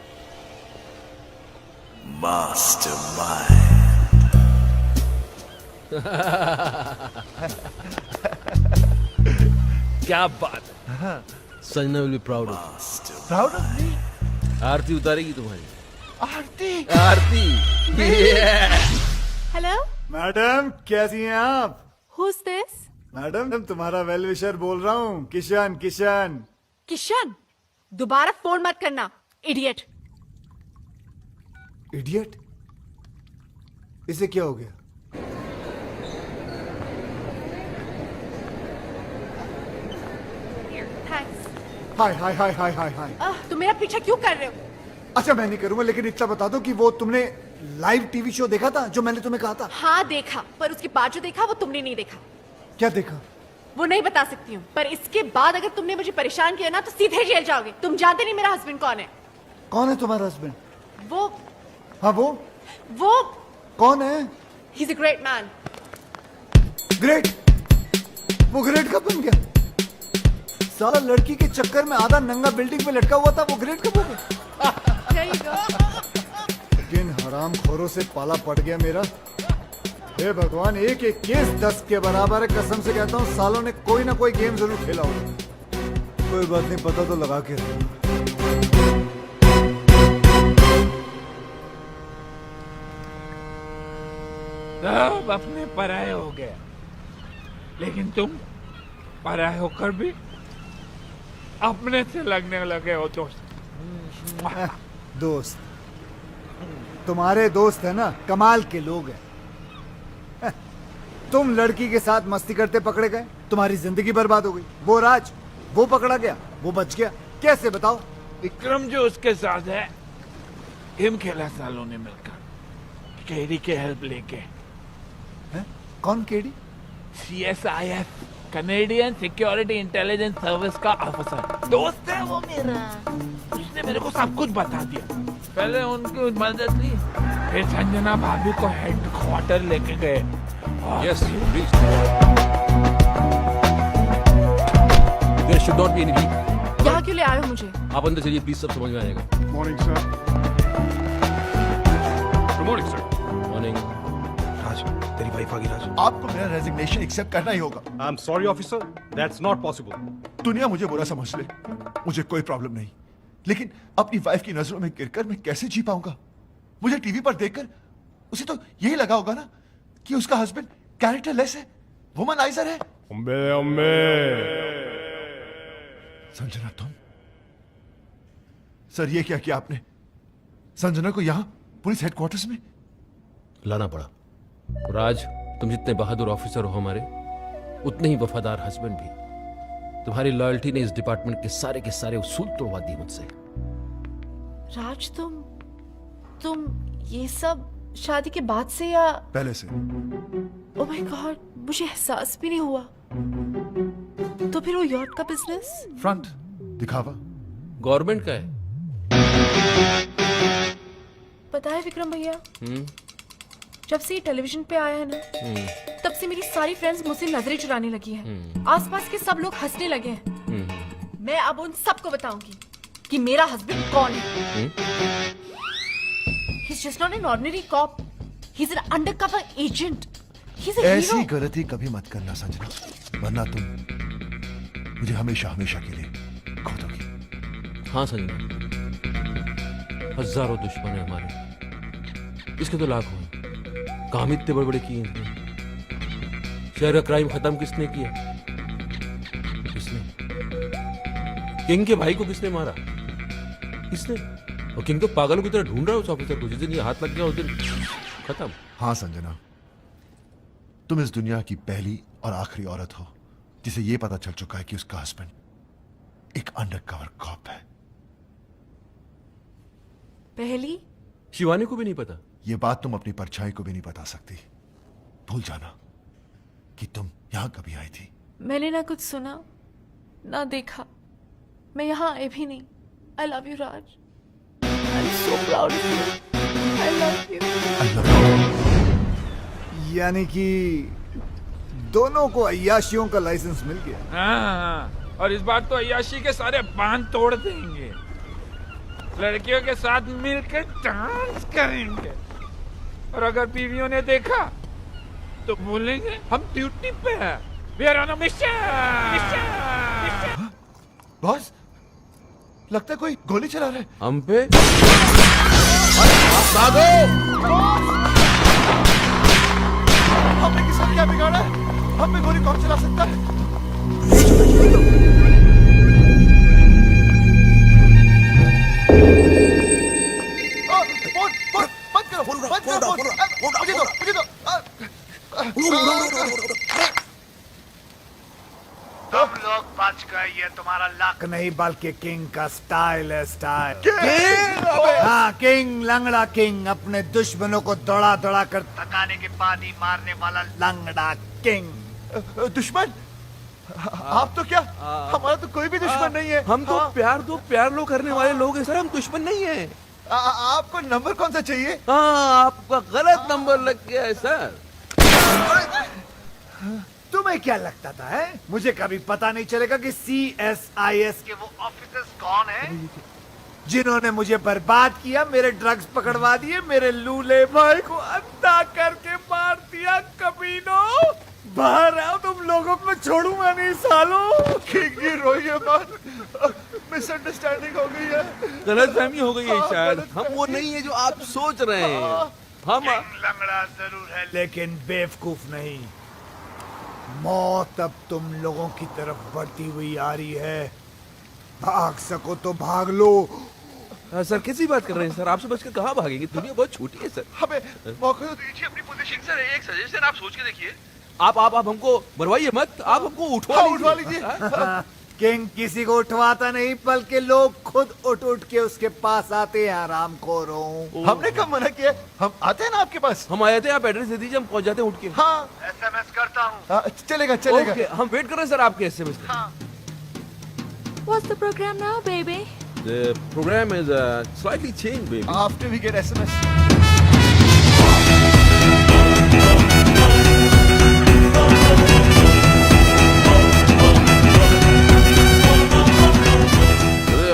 मास्टरमाइंड। क्या बात है। Sanjana will be proud of proud of me. आरती उतारेगी तुम्हारी। आरती? आरती। हेलो मैडम, कैसी हैं आप? Who's this? मैडम, तुम्हारा वेल विशर बोल रहा हूँ, किशन। किशन किशन, दोबारा फोन मत करना, इडियट। इडियट? इसे क्या हो गया? थैंक्स। हाय हाय हाय हाय हाय हाय। तुम मेरा पीछा क्यों कर रहे हो? अच्छा मैं नहीं करूंगा, लेकिन इतना बता दो कि वो तुमने लाइव टीवी शो देखा था जो मैंने तुम्हें कहा था? हाँ देखा, पर उसके बाद जो देखा वो तुमने नहीं देखा। क्या देखा? वो नहीं बता सकती हूँ, पर इसके बाद अगर तुमने मुझे परेशान किया ना तो सीधे जेल जाओगे। तुम जानते नहीं मेरा हस्बैंड कौन है। कौन है तुम्हारा हस्बैंड? वो हाँ वो कौन है? He is a great man. Great? वो ग्रेट कब बन गया? साला लड़की के चक्कर में आधा नंगा बिल्डिंग में लटका हुआ था, वो ग्रेट कब हो गया? किन हराम खोरों से पाला पड़ गया मेरा। हे भगवान, एक एक केस 10 के बराबर है। कसम से कहता हूँ सालों ने कोई ना कोई गेम जरूर खेला होगा। कोई बात नहीं, पता तो लगा के रखना। सब अपने पराये हो गए, लेकिन तुम पराये होकर भी अपने से लगने लगे हो दोस्त। दोस्त? तुम्हारे दोस्त है ना, कमाल के लोग हैं। तुम लड़की के साथ मस्ती करते पकड़े गए, तुम्हारी जिंदगी बर्बाद हो गई। वो राज, वो पकड़ा गया, वो बच गया। कैसे बताओ? विक्रम जो उसके साथ है, गेम खेला सालों ने मिलकर, केडी के हेल्प लेके। है? कौन KD? CSIS, Canadian security intelligence service का ऑफिसर। दोस्त है वो मेरा। उसने मेरे को सब कुछ बता दिया। पहले उनकी मदद ली, फिर संजना भाभी को हेडक्वार्टर लेके गए। Yes, please. There should not be any leak. यहाँ क्यों ले आए हो मुझे? आप अंदर चलिए प्लीज, सब समझ में आएगा। Morning sir. Good morning sir. Morning. Raj, तेरी वाइफ आ गई राज। आपको मेरा रेजिग्नेशन एक्सेप्ट करना ही होगा। I am sorry officer, that's not possible. दुनिया मुझे बुरा समझ ले, मुझे कोई प्रॉब्लम नहीं, लेकिन अपनी वाइफ की नजरों में गिरकर मैं कैसे जी पाऊंगा? मुझे टीवी पर देखकर उसे तो यही लगा होगा ना कि उसका हस्बैंड कैरेक्टरलेस है, वुमनाइजर है। संजना, तुम? सर, ये क्या किया आपने? संजना को यहां पुलिस हेडक्वार्टर्स में लाना पड़ा। राज, तुम जितने बहादुर ऑफिसर हो हमारे, उतने ही वफादार हस्बैंड भी। तुम्हारी लॉयल्टी ने इस डिपार्टमेंट के सारे उसूल तोड़वा दिए मुझसे। राज, तुम ये सब शादी के बाद से या पहले से? ओह माय गॉड, मुझे एहसास भी नहीं हुआ। तो फिर वो यॉट का बिजनेस? फ्रंट दिखावा गवर्नमेंट का है। पता है विक्रम भैया, जब से ये टेलीविजन पे आया है ना, तब से मेरी सारी फ्रेंड्स मुझसे नजरें चुराने लगी हैं। आसपास के सब लोग हंसने लगे हैं। मैं अब उन सबको बताऊंगी कि मेरा हस्बैंड कौन है। He's just not an ordinary cop. He's an undercover agent. He's a ऐसी hero. गलती कभी मत करना संजना, वरना तुम मुझे हमेशा हमेशा के लिए खो दोगी। हाँ संजना, हजारों दुश्मन है हमारे, इसके तो लाखों हैं। काम इतने बड़े बड़े किए इनने। शहर का क्राइम खत्म किसने किया? किसने? किंग के भाई को किसने मारा? किसने? और किंग तो पागलों की तरह ढूंढ रहा है उस ऑफिसर को। जिस दिन ये हाथ लग गया उस दिन खत्म। हाँ संजना, तुम इस दुनिया की पहली और आखिरी औरत हो जिसे ये पता चल चुका है कि उसका हस्बैंड एक अंडरकवर कॉप है। पहली? शिवानी को भी नहीं पता। ये बात तुम अपनी परछाई को भी नहीं बता सकती। भूल जाना कि तुम यहां कभी आई थी। मैंने ना कुछ सुना ना देखा, मैं यहाँ आई भी नहीं। I love you, Raj. I'm so proud of you. I love you. I love you. यानी कि दोनों को अय्याशियों का लाइसेंस मिल गया। हाँ, और इस बार तो अय्याशी के सारे बांध तोड़ देंगे। लड़कियों के साथ मिलकर डांस करेंगे, और अगर बीवियों ने देखा तो बोलेंगे हम ड्यूटी पे हैं। We are on a mission. Boss, लगता है कोई गोली चला रहा है हम पे। हमने किसने क्या बिगाड़ा है? हम पे गोली कौन चला सकता है? बंद करो फोन। मुझे दो। सब लोग राज का ये तुम्हारा लक नहीं बल्कि किंग का स्टाइल है, स्टाइल। हाँ, किंग, लंगड़ा किंग, अपने दुश्मनों को दौड़ा दौड़ा कर थकाने के बाद ही मारने वाला लंगड़ा किंग। दुश्मन? आप तो क्या, हमारा तो कोई भी दुश्मन नहीं है। हम तो प्यार लो करने वाले लोग हैं सर, हम दुश्मन नहीं है। आपको नंबर कौन सा चाहिए? हाँ, आपका गलत नंबर लग गया है सर। तुम्हें क्या लगता था है? मुझे कभी पता नहीं चलेगा कि CSIS के वो ऑफिसर्स कौन हैं जिन्होंने मुझे बर्बाद किया, मेरे ड्रग्स पकड़वा दिए, मेरे लूले भाई को अंधा करके मार दिया। कमीनों, बाहर आओ, तुम लोगों को मैं छोड़ूंगा नहीं सालों। किंग रोइए मत, मिसअंडरस्टैंडिंग हो गई है, गलतफहमी हो गई है शायद। हम वो नहीं है जो आप सोच रहे हैं। हम लंगड़ा जरूर है लेकिन बेवकूफ नहीं। मौत अब तुम लोगों की तरफ बढ़ती हुई आ रही है। भाग सको तो भाग लो। सर कैसी बात कर रहे हैं सर? आपसे बचकर कहाँ भागेंगे? दुनिया बहुत छोटी है सर। हमें मौका तो दीजिए अपनी पोजीशन। सर एक सजेशन आप सोच के देखिए। आप हमको मरवाइए मत, आप हमको उठवा लीजिए। किंग किसी को उठवाता नहीं बल्कि लोग खुद उठ के उसके पास आते हैं। आराम खोरों, हमने कब मना किया? हम आते हैं ना आपके पास। हम आए थे, आप एड्रेस दे दीजिए, हम पहुंच जाते हैं उठ के। हाँ, SMS करता हूँ। चलेगा। ओके, हम वेट कर रहे हैं सर आपके SMS के। हाँ। What's the program now, baby? The program is slightly changed, baby. After we get SMS.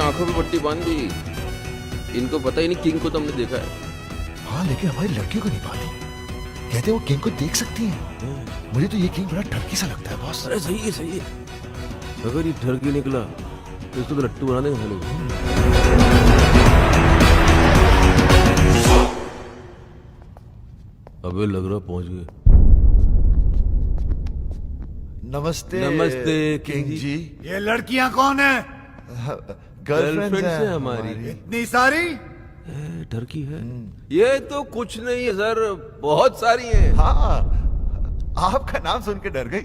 आंखों पे पट्टी बांध दी। इनको पता ही नहीं किंग को तो हमने देखा है। हाँ, लेकिन हमारी लड़कियों को नहीं पाती। कहते वो किंग को देख सकती हैं। मुझे तो ये किंग बड़ा ठरकी सा लगता है बॉस। अरे सही है। अगर ये ठरकी निकला तो इसको तो लट्टू बना देंगे हम लोग। अबे लग रहा पहुंच गए। नमस्ते किंग जी। ये लड़कियां कौन है? गर्लफ्रेंड है हमारी। इतनी सारी? ठरकी है? ये तो कुछ नहीं है सर, बहुत सारी हैं। हाँ, आपका नाम सुन के डर गई।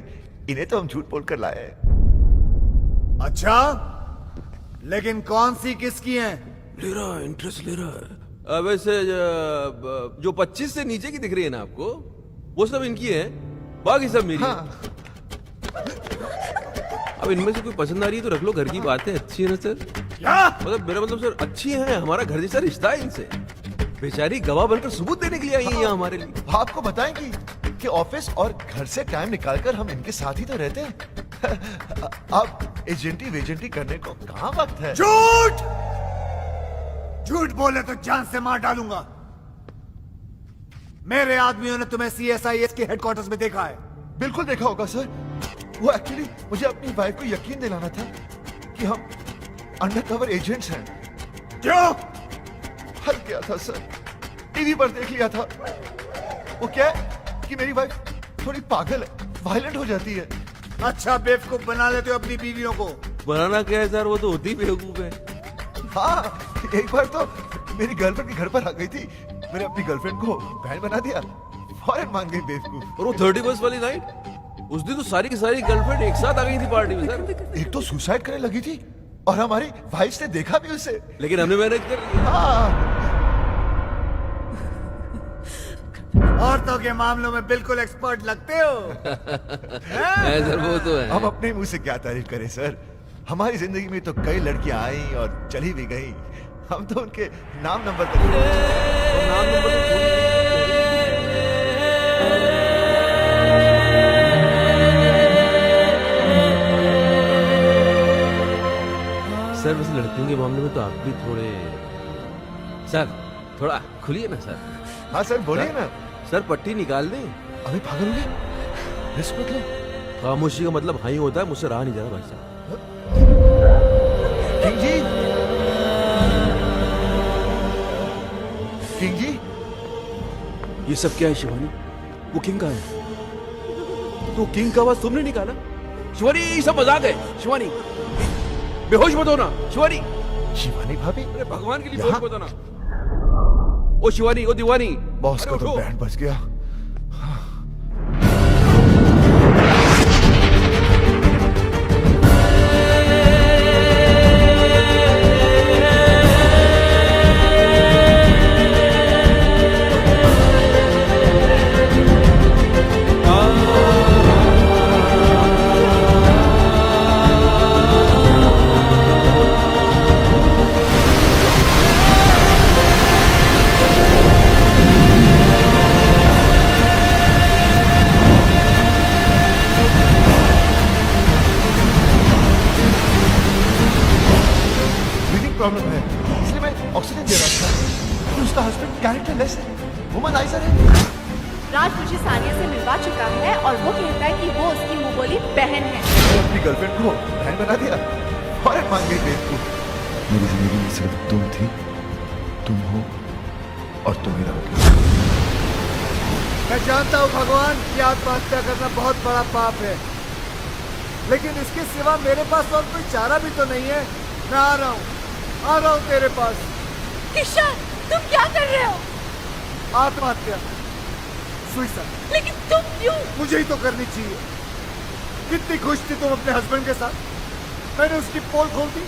इन्हें तो हम झूठ बोल कर लाए। अच्छा, लेकिन कौन सी किसकी हैं? ले रहा है, इंटरेस्ट ले रहा है। वैसे जो 25 से नीचे की दिख रही है ना आपको, वो सब इनकी है, बाकी सब मेरी। हाँ। अब इनमें से कोई पसंद आ रही है तो रख लो, घर की बातें अच्छी है ना सर। क्या मतलब मेरा मतलब सर अच्छी है, हमारा घर जैसा रिश्ता है इनसे। बेचारी गवाह बनकर सबूत देने के लिए आई है यहाँ हमारे लिए। आपको बताएंगी कि ऑफिस और घर से टाइम निकालकर हम इनके साथ ही तो रहते हैं। अब एजेंटी वेजेंटी करने को कहाँ वक्त है? झूठ बोले तो जान से मार डालूंगा। मेरे आदमियों ने तुम्हें CSIS के हेडक्वार्टर्स में देखा है। बिल्कुल देखा होगा सर। वो एक्चुअली मुझे अपनी वाइफ को यकीन दिलाना था कि हम अंडरकवर एजेंट्स हैं। क्यों? हल किया था सर, टीवी पर देख लिया था। वो क्या है कि मेरी वाइफ थोड़ी पागल है, वायलेंट हो जाती है। अच्छा, बेवकूफ बना लेते हो अपनी बीवियों को। बनाना क्या है सर, वो तो होती बेवकूफ है। हाँ, एक बार तो मेरी गर्लफ्रेंड के घर पर आ गई थी। मैंने अपनी गर्लफ्रेंड को बहन बना दिया, फौरन मान गई बेवकूफ। और वो 31 वाली नाइट, उस दिन तो सारी की सारी गर्लफ्रेंड एक साथ आ गई थी पार्टी में सर। एक तो सुसाइड करने लगी थी और हमारी वाइफ ने देखा भी उसे, लेकिन हमने मैनेज कर लिया। हाँ। औरतों के मामलों में बिल्कुल एक्सपर्ट लगते हो। है सर, वो तो है। हम अपने मुंह से क्या तारीफ करें सर। हमारी जिंदगी में तो कई लड़कियां आई और चली भी गई। हम तो उनके नाम नंबर तक नाम नंबर सर। वैसे लड़कियों के मामले में तो आप भी थोड़े सर, थोड़ा खुलिए ना सर। हाँ सर, बोलिए ना सर। पट्टी निकाल दें। अभी पागल हो गए? रिस्क मत लो। खामोशी का मतलब हाँ ही होता है। मुझसे रहा नहीं जा रहा भाई साहब। किंग जी, किंग जी, ये सब क्या है शिवानी? वो किंग का है तो किंग का आवाज तुमने निकाला? शिवानी, ये सब मजाक है। शिवानी, बेहोश मत होना। शिवानी, शिवानी भाभी, अरे भगवान के लिए बेहोश मत होना। ओ शिवानी, ओ दीवानी, बॉस का तो बैंड बज गया। प्रॉब्लम है, इसलिए मैं ऑक्सीजन दे रहा था। लेकिन उसका हस्बैंड कैरेक्टरलेस है, वुमनाइजर है। राज मुझे सानिया से मिलवा चुका है और वो कहता है कि वो उसकी मुंह बोली बहन है। अपनी गर्लफ्रेंड को बहन बना दिया और मान गई बेवकूफ। मेरी जिंदगी में सिर्फ तुम थी, तुम हो और तुम ही रहोगे। मैं जानता हूँ भगवान कि आत्महत्या करना बहुत बड़ा पाप है, लेकिन इसके सिवा मेरे पास और कोई चारा भी तो नहीं है। मैं आ रहा हूँ तेरे पास। किशन, तुम क्या कर रहे हो? आत्महत्या, सुसाइड। लेकिन तुम क्यों? मुझे ही तो करनी चाहिए। कितनी खुश थी तुम अपने हस्बैंड के साथ, मैंने उसकी पोल खोल दी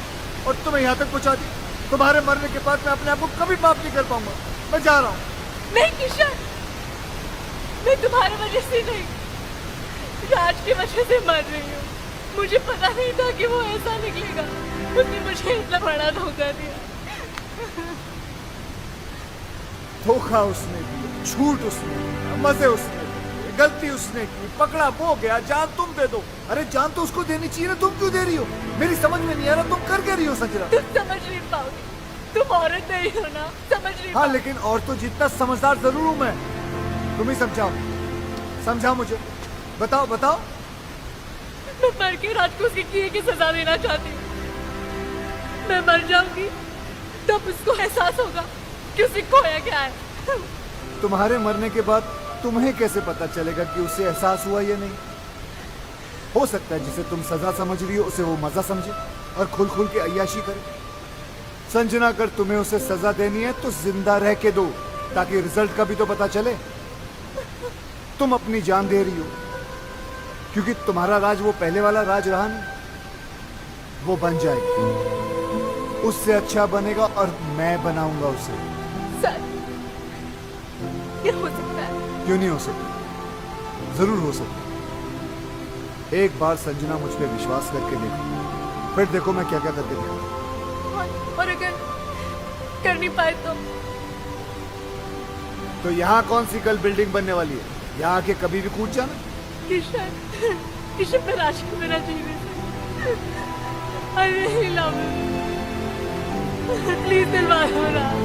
और तुम्हें यहाँ तक पहुँचा दी। तुम्हारे मरने के बाद मैं अपने आप को कभी माफ नहीं कर पाऊंगा। मैं जा रहा हूँ। नहीं किशन, मैं तुम्हारी वजह से नहीं, राज की वजह से मर रही हूँ। मुझे पता नहीं था कि वो ऐसा निकलेगा। उसने मुझे इतना बड़ा धोखा दिया। धोखा उसने दिया, झूठ उसने दिया, मजे उसने दिए, गलती उसने की, पकड़ा वो गया। जान तुम दे दो। अरे जान तो उसको देनी चाहिए ना, तुम क्यों दे रही हो? मेरी समझ में नहीं आ रहा तुम कर क्या रही हो संजना? तुम समझ नहीं पाओगे, तुम औरत नहीं हो ना, समझ नहीं हाँ, लेकिन और तो जितना समझदार जरूर हूँ मैं। तुम ही समझाओ, समझाओ मुझे, बताओ बताओ। मैं मर के राज को उसके किए की सजा देना चाहती हूँ। मैं मर जाऊंगी तब उसको एहसास होगा कि उसे खोया क्या है। तुम्हारे मरने के बाद तुम्हें कैसे पता चलेगा कि उसे एहसास हुआ या नहीं? हो सकता है जिसे तुम सजा समझ रही हो उसे वो मजा समझे और खुल खुल के अय्याशी करे। संजना, अगर तुम्हें उसे सजा देनी है तो जिंदा रह के दो, ताकि रिजल्ट का भी तो पता चले। तुम अपनी जान दे रही हो क्योंकि तुम्हारा राज वो पहले वाला राज रहा नहीं। वो बन जाएगा, उससे अच्छा बनेगा और मैं बनाऊंगा उसे। सर, ये हो सकता है? क्यों नहीं हो सकता? जरूर हो सकता। एक बार संजना मुझ पे विश्वास करके देखो, फिर देखो मैं क्या क्या करके दिखाऊं। और अगर कर नहीं पाए तो यहाँ कौन सी कल बिल्डिंग बनने वाली है? यहाँ आके कभी भी कूद जाना। किशन, किशन, मैं राज को मेरा जीवन, I really love you. Please दिलवा दो राज।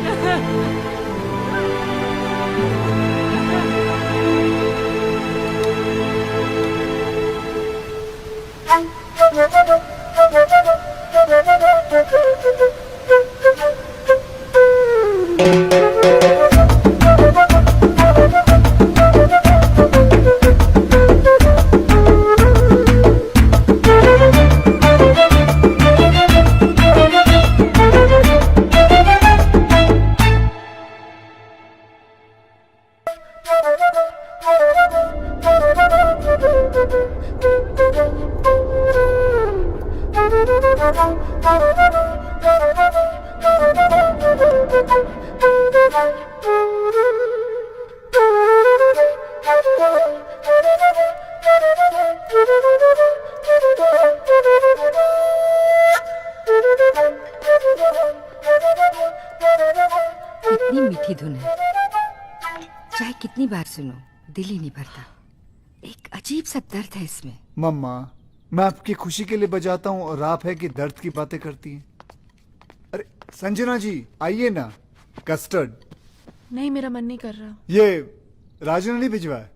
कितनी मीठी धुन है, चाहे कितनी बार सुनो दिल ही नहीं भरता। एक अजीब सा दर्द है इसमें। मम्मा, मैं आपकी खुशी के लिए बजाता हूँ और आप है कि दर्द की बातें करती हैं। अरे संजना जी, आइए ना। कस्टर्ड? नहीं, मेरा मन नहीं कर रहा। ये राजू ने नहीं भिजवाया,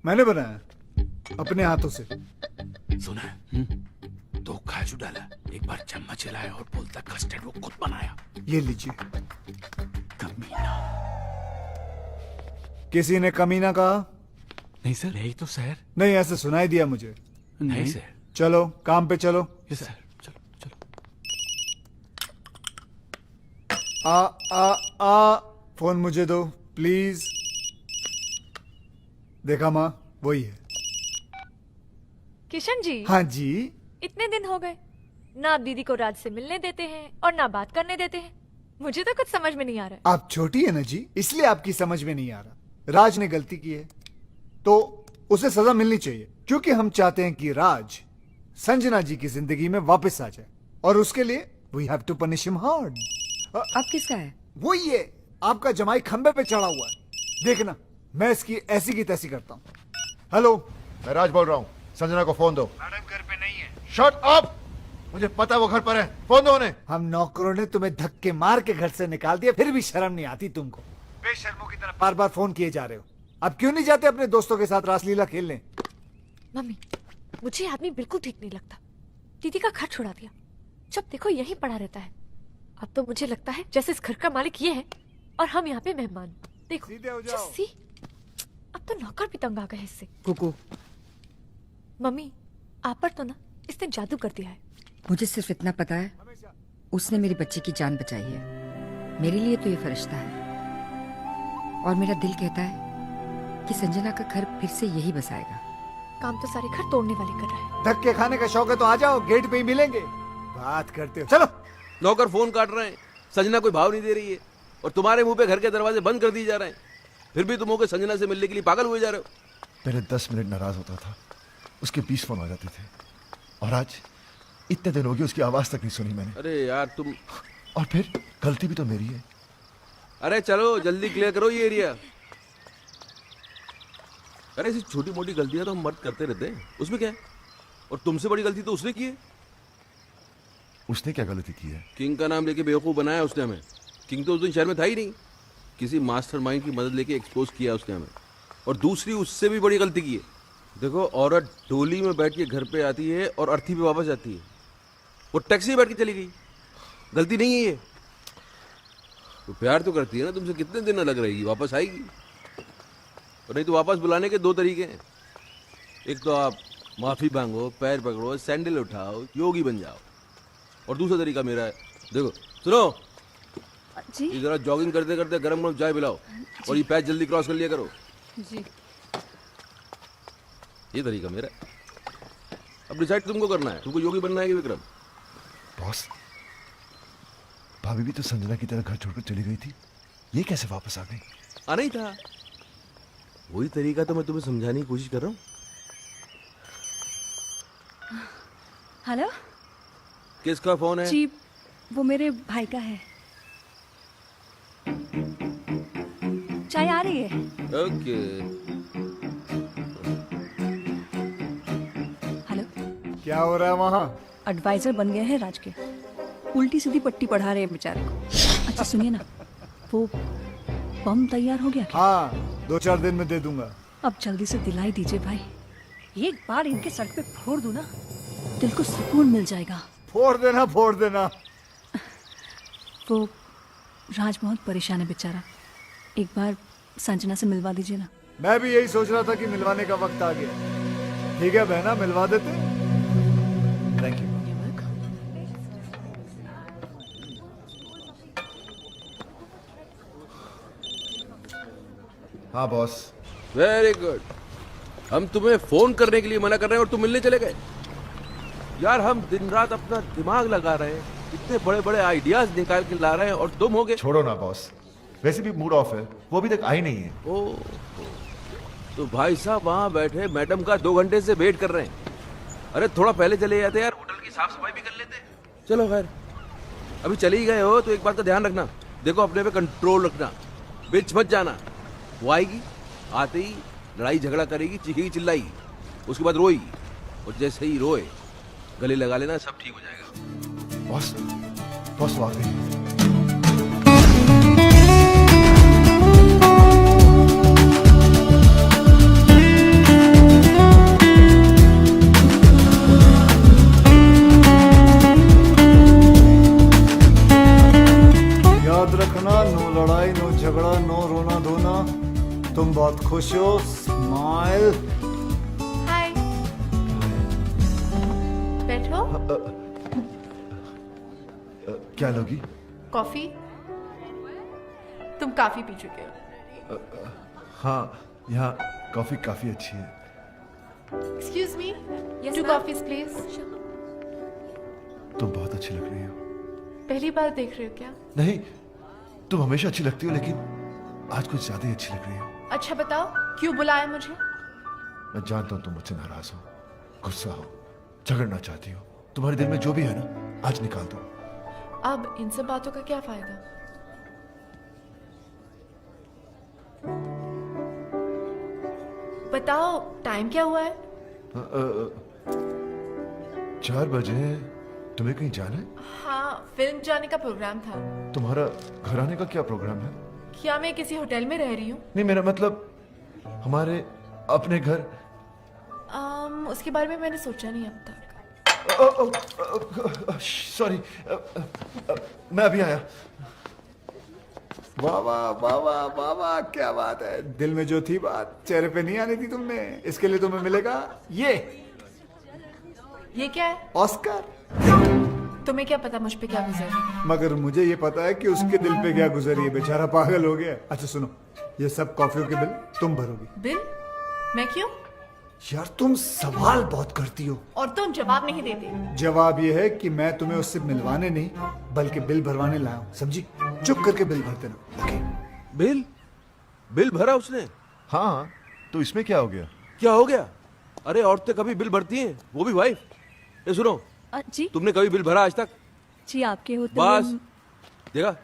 मैंने बनाया अपने हाथों से। सुना? दो काजू डाला, एक बार चम्मच हिलाया और बोलता कस्टर्ड वो खुद बनाया। ये लीजिए। कमीना। किसी ने कमीना कहा? नहीं सर। नहीं तो सर। नहीं, ऐसे सुनाई दिया मुझे। नहीं सर। चलो काम पे चलो। यस सर, चलो चलो। फोन मुझे दो प्लीज। देखा माँ, वही है। किशन जी। हाँ जी। इतने दिन हो गए, ना आप दीदी को राज से मिलने देते हैं और ना बात करने देते हैं। मुझे तो कुछ समझ में नहीं आ रहा है। आप छोटी है ना जी, इसलिए आपकी समझ में नहीं आ रहा। राज ने गलती की है तो उसे सजा मिलनी चाहिए, क्योंकि हम चाहते हैं कि राज संजना जी की जिंदगी में वापस आ जाए, और उसके लिए we have to punish him hard. अब किसका है? वो ये आपका जमाई खंबे पे चढ़ा हुआ है। देखना, मैं इसकी ऐसी की तैसी करता हूँ। हेलो, मैं राज बोल रहा हूँ, संजना को फोन दो। मैडम घर पे नहीं है। Shut up. मुझे पता है वो घर पर है, फोन दो उन्हें। हम नौकरों ने तुम्हें धक्के मार के घर से निकाल दिया, फिर भी शर्म नहीं आती तुमको। बेशर्मों की तरह बार बार फोन किए जा रहे हो। अब क्यों नहीं जाते अपने दोस्तों के साथ रासलीला खेलने? मम्मी, मुझे आदमी बिल्कुल ठीक नहीं लगता। दीदी का घर छुड़ा दिया, जब देखो यहीं पड़ा रहता है। अब तो मुझे लगता है जैसे इस घर का मालिक ये है और हम यहाँ पे मेहमान। देखो सीधे हो जाओ। जस्सी, अब तो नौकर भी तंग आ गए इससे। कुकू, मम्मी, आप पर तो ना इसने जादू कर दिया है। मुझे सिर्फ इतना पता है, उसने मेरी बच्ची की जान बचाई है। मेरे लिए तो ये फरिश्ता है, और मेरा दिल कहता है कि संजना का घर फिर से यही बसाएगा। काम तो सारे घर तोड़ने वाले कर रहा है। धक्के खाने का शौक है तो आ जाओ, गेट पे ही मिलेंगे। बात करते हो, चलो। नौकर फोन काट रहे हैं, संजना कोई भाव नहीं दे रही है, और तुम्हारे मुंह पे घर के दरवाजे बंद कर दिए जा रहे हैं। फिर भी तुम होकर संजना से मिलने के लिए पागल हुए जा रहे हो। पहले 10 मिनट नाराज होता था, उसके 20 फोन आ जाते थे, और आज इतने दिन हो गए उसकी आवाज तक नहीं सुनी मैंने। अरे यार तुम, और फिर गलती भी तो मेरी है। अरे चलो जल्दी क्लियर करो ये एरिया। अरे ऐसी छोटी मोटी गलतियां तो हम मर्द करते रहते हैं, उसमें क्या है? और तुमसे बड़ी गलती तो उसने की है। उसने क्या गलती की है? किंग का नाम लेके बेवकूफ बनाया उसने हमें। किंग तो उस दिन शहर में था ही नहीं, किसी मास्टरमाइंड की मदद लेके एक्सपोज किया उसने हमें। और दूसरी उससे भी बड़ी गलती की है। देखो, औरत डोली में बैठ के घर पे आती है और अर्थी पे वापस जाती है, वो टैक्सी में बैठ के चली गई। गलती नहीं है ये। तो प्यार तो करती है ना तुमसे, कितने दिन अलग रहेगी, वापस आएगी। और नहीं तो वापस बुलाने के 2 तरीके हैं। एक तो आप माफी मांगो, पैर पकड़ो, सैंडल उठाओ, योगी बन जाओ। और दूसरा तरीका मेरा है, देखो सुनो जी ये जरा जॉगिंग करते करते गरम गरम चाय पिलाओ, और ये पैच जल्दी क्रॉस कर लिया करो। जी। ये तरीका मेरा है। अब डिसाइड तुमको करना है, तुमको योगी बनना है कि विक्रम। बॉस, भाभी भी तो संजना की तरह घर छोड़कर चली गई थी, ये कैसे वापस आ गई? आना ही था, वही तरीका तो मैं तुम्हें समझाने की कोशिश कर रहा हूँ। हेलो किसका फोन है? जी, वो मेरे भाई का है। चाय आ रही है। ओके। हेलो, क्या हो रहा है वहाँ? एडवाइजर बन गए हैं राज के, उल्टी सीधी पट्टी पढ़ा रहे हैं बेचारे को। अच्छा सुनिए ना, वो बम तैयार हो गया क्या? हाँ, 2-4 दिन में दे दूंगा। अब जल्दी से दिलाई दीजिए भाई, एक बार इनके सर पे फोड़ दूं ना, दिल को सुकून मिल जाएगा। फोड़ देना, फोड़ देना। वो राज बहुत परेशान है बेचारा, एक बार संजना से मिलवा दीजिए ना। मैं भी यही सोच रहा था कि मिलवाने का वक्त आ गया। ठीक है बहना, मिलवा देते। Thank you. हाँ बॉस। Very good. हम तुम्हें फोन करने के लिए मना कर रहे हैं और तुम मिलने चले गए। यार हम दिन रात अपना दिमाग लगा रहे हैं, इतने बड़े बड़े आइडियाज निकाल के ला रहे हैं, और तुम हो गए। छोड़ो ना बॉस, वैसे भी मूड ऑफ है, वो अभी तक आई नहीं है। ओ, तो भाई साहब वहां बैठे मैडम का 2 घंटे से वेट कर रहे हैं। अरे थोड़ा पहले चले जाते यार, होटल की साफ सफाई भी कर लेते। चलो खैर, अभी चले ही गए हो तो एक बात का ध्यान रखना, देखो अपने पे कंट्रोल रखना, बीच मत जाना। वो आएगी, आते ही लड़ाई झगड़ा करेगी, चीखेगी चिल्लाएगी, उसके बाद रोएगी, और जैसे ही रोए गले लगा लेना, सब ठीक हो जाएगा। बॉस, बॉस वो आ गई। याद रखना, नो लड़ाई, नो झगड़ा, नो रोना धोना। तुम बहुत खुश हो, स्माइल। हाय, बैठो। क्या लोगी? कॉफी? तुम काफी पी चुके हो। हाँ, यहाँ कॉफी काफी अच्छी है। Excuse me, Yes, 2 ma'am. Coffees please. तुम बहुत अच्छी लग रही हो। पहली बार देख रहे हो क्या? नहीं, तुम हमेशा अच्छी लगती हो, लेकिन आज कुछ ज्यादा ही अच्छी लग रही हो। अच्छा बताओ, क्यों बुलाया मुझे? मैं जानता हूँ तुम मुझसे नाराज हो, गुस्सा हो, झगड़ना चाहती हो। तुम्हारे दिल में जो भी है ना, आज निकाल दो। अब इन सब बातों का क्या फायदा? बताओ, टाइम क्या हुआ है? 4 बजे। तुम्हें कहीं जाना है? हाँ, फिल्म जाने का प्रोग्राम था। तुम्हारा घर आने का क्या प्रोग्राम है? क्या मैं किसी होटल में रह रही हूँ? नहीं, मेरा मतलब हमारे अपने घर। उसके बारे में मैंने सोचा नहीं अब तक। सॉरी, मैं अभी आया। वाह वाह वाह वाह वाह वाह, क्या बात है। दिल में जो थी बात चेहरे पे नहीं आने दी तुमने। इसके लिए तुम्हें मिलेगा ये क्या है? ऑस्कर। तुम्हें क्या पता मुझ पे क्या गुजरी? मगर मुझे ये पता है कि उसके दिल पे क्या गुजरी है। बेचारा पागल हो गया। अच्छा सुनो, ये सब कॉफियों के बिल तुम भरोगी। बिल? मैं क्यों? यार तुम सवाल बहुत करती हो और तुम जवाब नहीं देते। जवाब ये है कि मैं तुम्हें उससे मिलवाने नहीं बल्कि बिल भरवाने लाया हूँ, समझी? चुप करके बिल भरते ना। ओके? बिल भरा उसने? हाँ, तो इसमें क्या हो गया? क्या हो गया? अरे औरतें कभी बिल भरती हैं, वो भी वाइफ। ये सुनो, जी तुमने कभी बिल भरा आज तक? जी आपके होते बस देखा,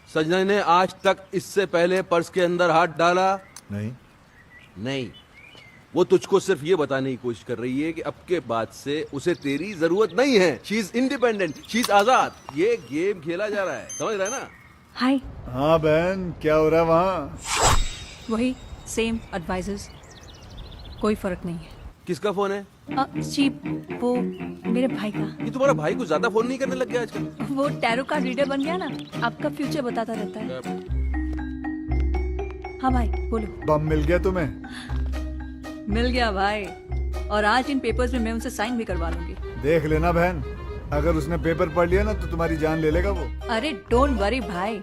संजना ने आज तक इससे पहले पर्स के अंदर हाथ डाला नहीं। वो तुझको सिर्फ ये बताने की कोशिश कर रही है कि अब के बाद से उसे तेरी जरूरत नहीं है। She is independent, she is आजाद। ये गेम खेला जा रहा है, समझ रहा है ना? हाय। हाँ बहन, क्या हो रहा है वहाँ? वही सेम एडवाइजर्स, कोई फर्क नहीं है। किसका फोन है? जी वो मेरे भाई का। ये तुम्हारा भाई को ज्यादा फोन नहीं करने लग गया आजकल? वो टैरो कार्ड रीडर बन गया ना, आपका फ्यूचर बताता रहता है। हाँ भाई बोलो। बम मिल गया तुम्हें? मिल गया भाई, और आज इन पेपर्स में मैं उनसे साइन भी करवा लूंगी। देख लेना बहन, अगर उसने पेपर पढ़ लिया ना तो तुम्हारी जान ले लेगा वो। अरे डोंट वरी भाई,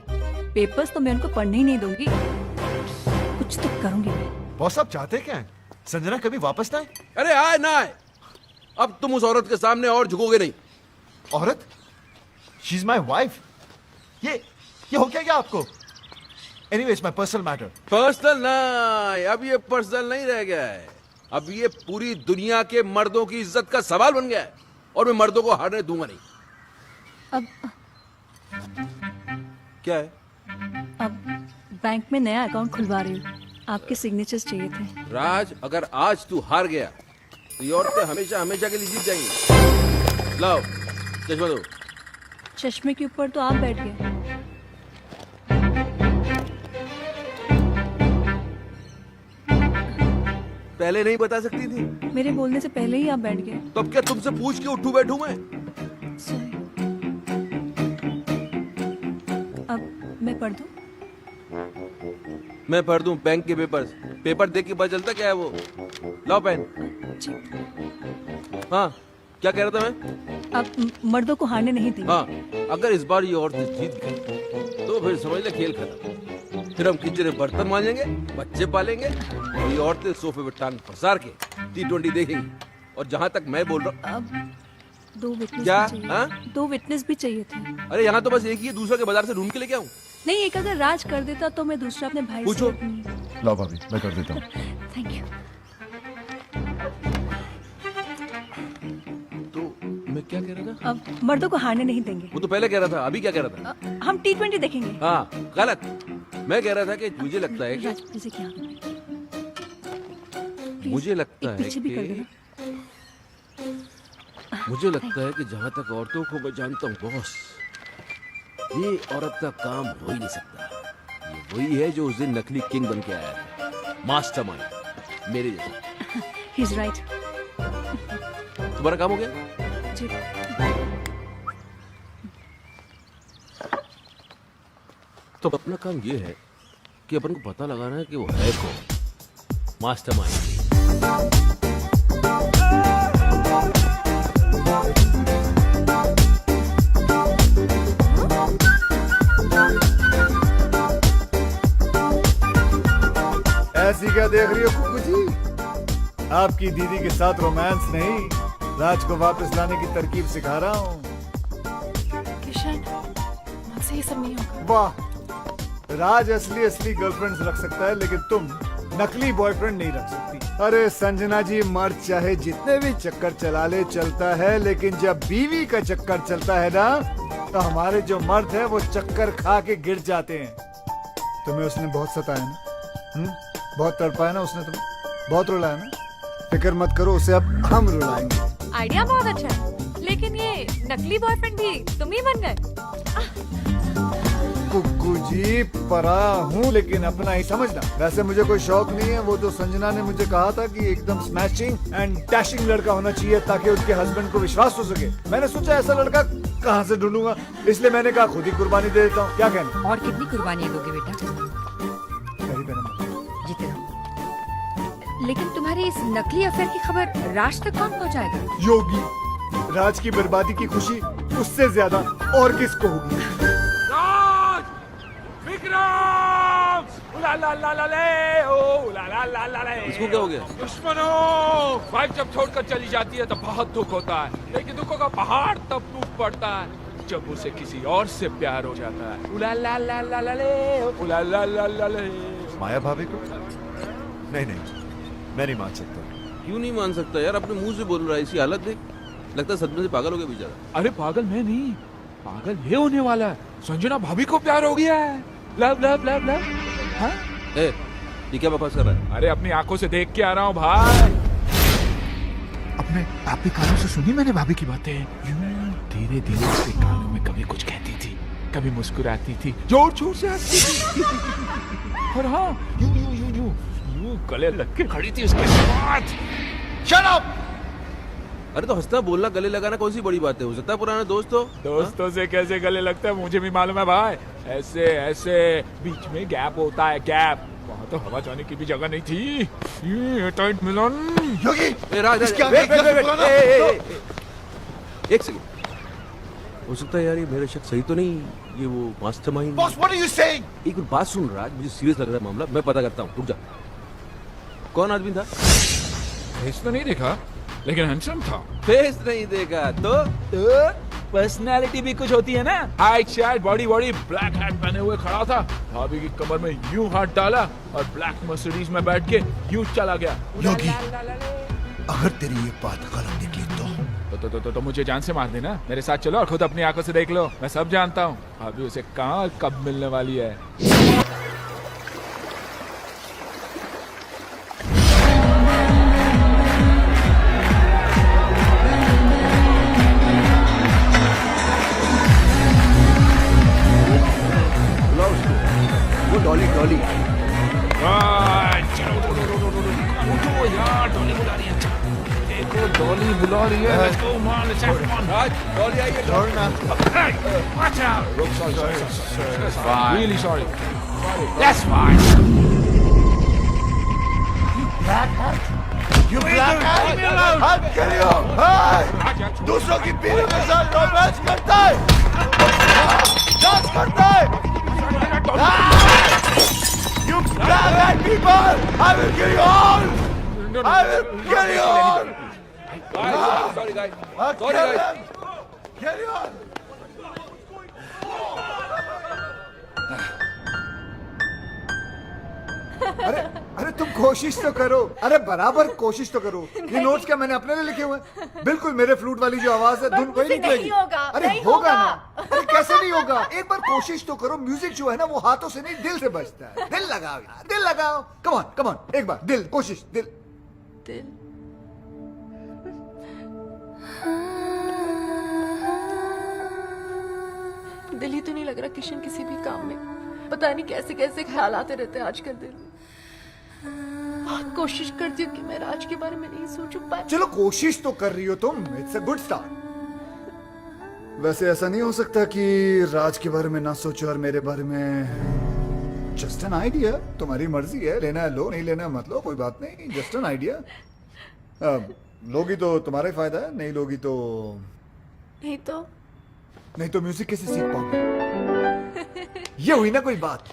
पेपर्स तो मैं उनको पढ़ने ही नहीं दूंगी, कुछ तो करूंगी मैं। बॉस आप चाहते क्या हैं? संजना कभी वापस ना आए? अरे आए ना आए, अब तुम उस औरत के सामने और झुकोगे नहीं। औरत? She is my wife. ये हो क्या आपको? Anyways, my personal matter. Personal नहीं, अब ये पर्सनल नहीं रह गया है। अब ये पूरी दुनिया के मर्दों की इज्जत का सवाल बन गया है, और मैं मर्दों को हारने दूंगा नहीं। अब क्या है? अब बैंक में नया अकाउंट खुलवा रही हूँ, आपके सिग्नेचर्स चाहिए थे। राज, अगर आज तू हार गया तो ये औरतें हमेशा हमेशा के लिए जीत जाएंगी। लाओ चश्मा दो। चश्मे के ऊपर तो आप बैठ गए। पहले नहीं बता सकती थी? मेरे बोलने से पहले ही आप बैठ गए। तो अब क्या तुमसे पूछ के उठूं बैठूं मैं? Sorry. अब मैं पढ़ दूं? मैं पढ़ दूं बैंक के पेपर देख के पता चलता क्या है वो। लाओ पेन। जी। हाँ, क्या कह रहा था मैं? अब मर्दों को हारने नहीं देंगे। हाँ, अगर इस बार ये औरतें जीत गई तो फिर समझ ले खेल खत्म। फिर हम किचन में बर्तन मांजेंगे, बच्चे पालेंगे, और ये औरतें सोफे पे टांग पसार के T20 देखेंगी। और जहाँ तक मैं बोल रहा हूँ, अब 2 विटनेस क्या? भी चाहिए। हाँ? 2 विटनेस भी चाहिए थे। अरे यहाँ तो बस एक ही है, दूसरा के बाजार से ढूंढ के लेके आऊँ? नहीं, एक अगर राज कर देता तो मैं दूसरा अपने भाई पूछो। से। लाओ भाभी, मैं कर देता हूँ। Thank you. तो मैं क्या कह रहा था? अब मर्दों को हारने नहीं देंगे। वो तो पहले कह रहा था, अभी क्या कह रहा था? हम T20 देखेंगे। हाँ, गलत। मैं कह रहा था कि मुझे लगता है कि राज प्लीज क्या? मुझे लगता है पीछे भी कर कि देना। मुझे लगता है कि जहाँ तक औरतों को मैं जानता हूँ बॉस, ये औरत का काम हो ही नहीं सकता। ये वही है जो उस दिन नकली किंग बन के आया था, मास्टरमाइंड, मेरे जैसा। He's right. तुम्हारा काम हो गया? जी। तो अपना काम ये है कि अपन को पता लगाना है कि वो है कौन, मास्टरमाइंड। ऐसी क्या देख रही हो कुकू जी? आपकी दीदी के साथ रोमांस नहीं, राज को वापस लाने की तरकीब सिखा रहा हूँ। किशन, मुझसे ये सब नहीं होगा। वाह, राज असली गर्लफ्रेंड्स रख सकता है लेकिन तुम नकली बॉयफ्रेंड नहीं रख सकती। अरे संजना जी, मर्द चाहे जितने भी चक्कर चला ले चलता है, लेकिन जब बीवी का चक्कर चलता है ना तो हमारे जो मर्द है वो चक्कर खा के गिर जाते हैं। तुम्हें उसने बहुत सताया ना? बहुत तड़पाया ना उसने तुम्हें? बहुत रुलाया ना? फिक्र मत करो, उसे अब हम रुलाएंगे। आइडिया बहुत अच्छा है, लेकिन ये नकली बॉयफ्रेंड भी तुम ही बन गए। कुक्कू जी परा हूँ लेकिन अपना ही समझना। वैसे मुझे कोई शौक नहीं है। वो तो संजना ने मुझे कहा था कि एकदम स्मैशिंग एंड डैशिंग लड़का होना चाहिए ताकि उसके हस्बैंड को विश्वास हो सके। मैंने सोचा ऐसा लड़का कहाँ से ढूंढूंगा, इसलिए मैंने कहा खुद ही कुर्बानी दे देता हूँ। क्या कहना? और कितनी कुर्बानियां दोगे बेटा? सही कहना। जीते रहो। लेकिन तुम्हारी इस नकली अफेयर की खबर राज तक कौन पहुंचाएगा? योगी। राज की बर्बादी की खुशी उससे ज्यादा और किसको होगी? विक्रम! ला ला ला ला ले, ओ ला ला ला ला ले। इसको क्या हो गया? दुश्मनों! वाइफ जब छोड़कर चली जाती है तो बहुत दुख होता है, लेकिन दुखों का पहाड़ तब टूट पड़ता है जब उसे किसी और से प्यार हो जाता है। उला ला ला ला ला ले, उला ला ला ला ले। माया भाभी को? नहीं नहीं, मैं नहीं मान सकता। क्यों नहीं मान सकता यार? अपने मुंह से बोल रहा है, इसी हालत देख। लगता है सदमे से पागल हो गया बेचारा। अरे पागल मैं नहीं, पागल ये होने वाला है। संजना भाभी को प्यार हो गया है। Love love love love. हाँ? ए, ये क्या बकवास कर रहा है? अरे अपनी आंखों से देख के आ रहा हूँ भाई। अपने आपके कानों से सुनी मैंने भाभी की बातें। धीरे धीरे उसके कानों में कभी कुछ कहती थी, कभी मुस्कुराती थी, जोर जोर से हंसती थी। और हाँ, यूं यूं यूं यूं यूं गले लग के खड़ी थी उसके साथ। Shut up! अरे तो हंसना बोलना गले लगाना कौन सी बड़ी बात है? हो सकता है पुराना दोस्त हो। दोस्तों से कैसे गले लगता है मुझे भी मालूम है भाई। ऐसे ऐसे बीच में गैप होता है, गैप। वहाँ तो हवा जाने की भी जगह नहीं थी। ये टाइट मिलन। योगी! ए, राज, इसके आगे वेट, वेट, वेट, पुराना- एक सेकंड। हो सकता है यार ये मेरा शक सही तो नहीं, ये वो mastermind. Boss, what are you saying? एक बार बात सुन राज, मुझे सीरियस लग रहा है मामला। मैं पता करता हूँ, रुक जा। कौन आदमी था? फेस तो नहीं देखा, लेकिन हैंडसम था। फेस नहीं देखा तो पर्सनालिटी भी कुछ होती है ना। Height शाइट body body, black hat पहने हुए खड़ा था, भाभी की कमर में यूं हाथ डाला और ब्लैक मर्सिडीज में बैठ के यूं चला गया। योगी, अगर तेरी ये बात गलत निकली तो मुझे जान से मार देना। मेरे साथ चलो और खुद अपनी आंखों से देख लो। मैं सब जानता हूँ भाभी उसे कहाँ और कब मिलने वाली है। वो डॉली डॉली। उठो यार, डॉली बुला रही है। देखो डॉली बुला रही है। Let's go man, let's have fun. राज, डॉली आई है। छोड़ना। Hey, watch out. Sorry. Really sorry. That's fine. You black hat! हाथ करियो! हाय! दूसरों की बीवी के साथ रोमांस करता है! डांस करता है! You black hat people! I will kill you all! I will kill you all! Sorry guys. I'll Sorry kill guys. them! Kill you all! अरे अरे तुम कोशिश तो करो। अरे बराबर कोशिश तो करो। ये नोट्स क्या मैंने अपने लिए लिखे हुए हैं? बिल्कुल मेरे फ्लूट वाली जो आवाज है, धुन वही मुझसे निकलेगी। नहीं होगा, अरे नहीं होगा होगा। ना। अरे कैसे नहीं होगा? एक बार कोशिश तो करो। म्यूजिक जो है ना वो हाथों से नहीं दिल से बजता है। दिल लगाओ यार, दिल लगाओ। कम ऑन कम ऑन, एक बार दिल, कोशिश, दिल। दिल। दिल ही तो नहीं लग रहा किशन किसी भी काम में। पता नहीं कैसे कैसे ख्याल आते रहते हैं आजकल दिल में। कोशिश करती हूँ कि मैं राज के बारे में नहीं सोचूं, पर चलो कोशिश तो कर रही हो तुम। It's a good start. वैसे ऐसा नहीं हो सकता कि राज के बारे में ना सोचो और मेरे बारे में। Just an idea. तुम्हारी मर्जी है, लेना है लो, नहीं लेना है मत लो, कोई बात नहीं। Just an idea. लोगी तो तुम्हारा ही फायदा है, नहीं लोगी तो नहीं तो म्यूजिक कैसे सीख पाओगे? ये हुई ना कोई बात।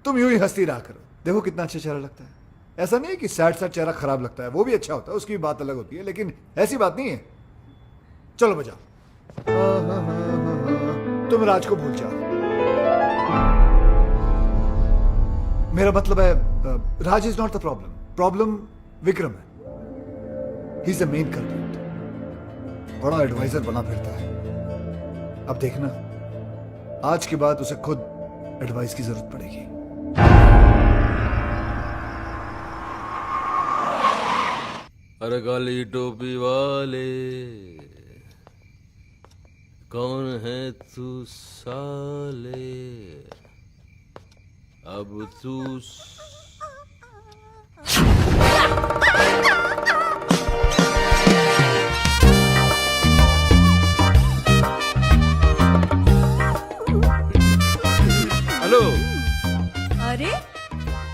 तुम यूं ही हंसती रहा करो। देखो कितना अच्छा चेहरा लगता है। ऐसा नहीं है कि सैड सैड चेहरा खराब लगता है, वो भी अच्छा होता है, उसकी भी बात अलग होती है, लेकिन ऐसी बात नहीं है। चलो बजाओ। तुम राज को भूल जाओ। मेरा मतलब है Raj is not the problem. Problem Vikram है। He is the main culprit. बड़ा एडवाइजर बना फिरता है। अब देखना, आज के बाद उसे खुद एडवाइस की जरूरत पड़ेगी। अरे काली टोपी वाले, कौन है तू साले? अब तू हेलो। अरे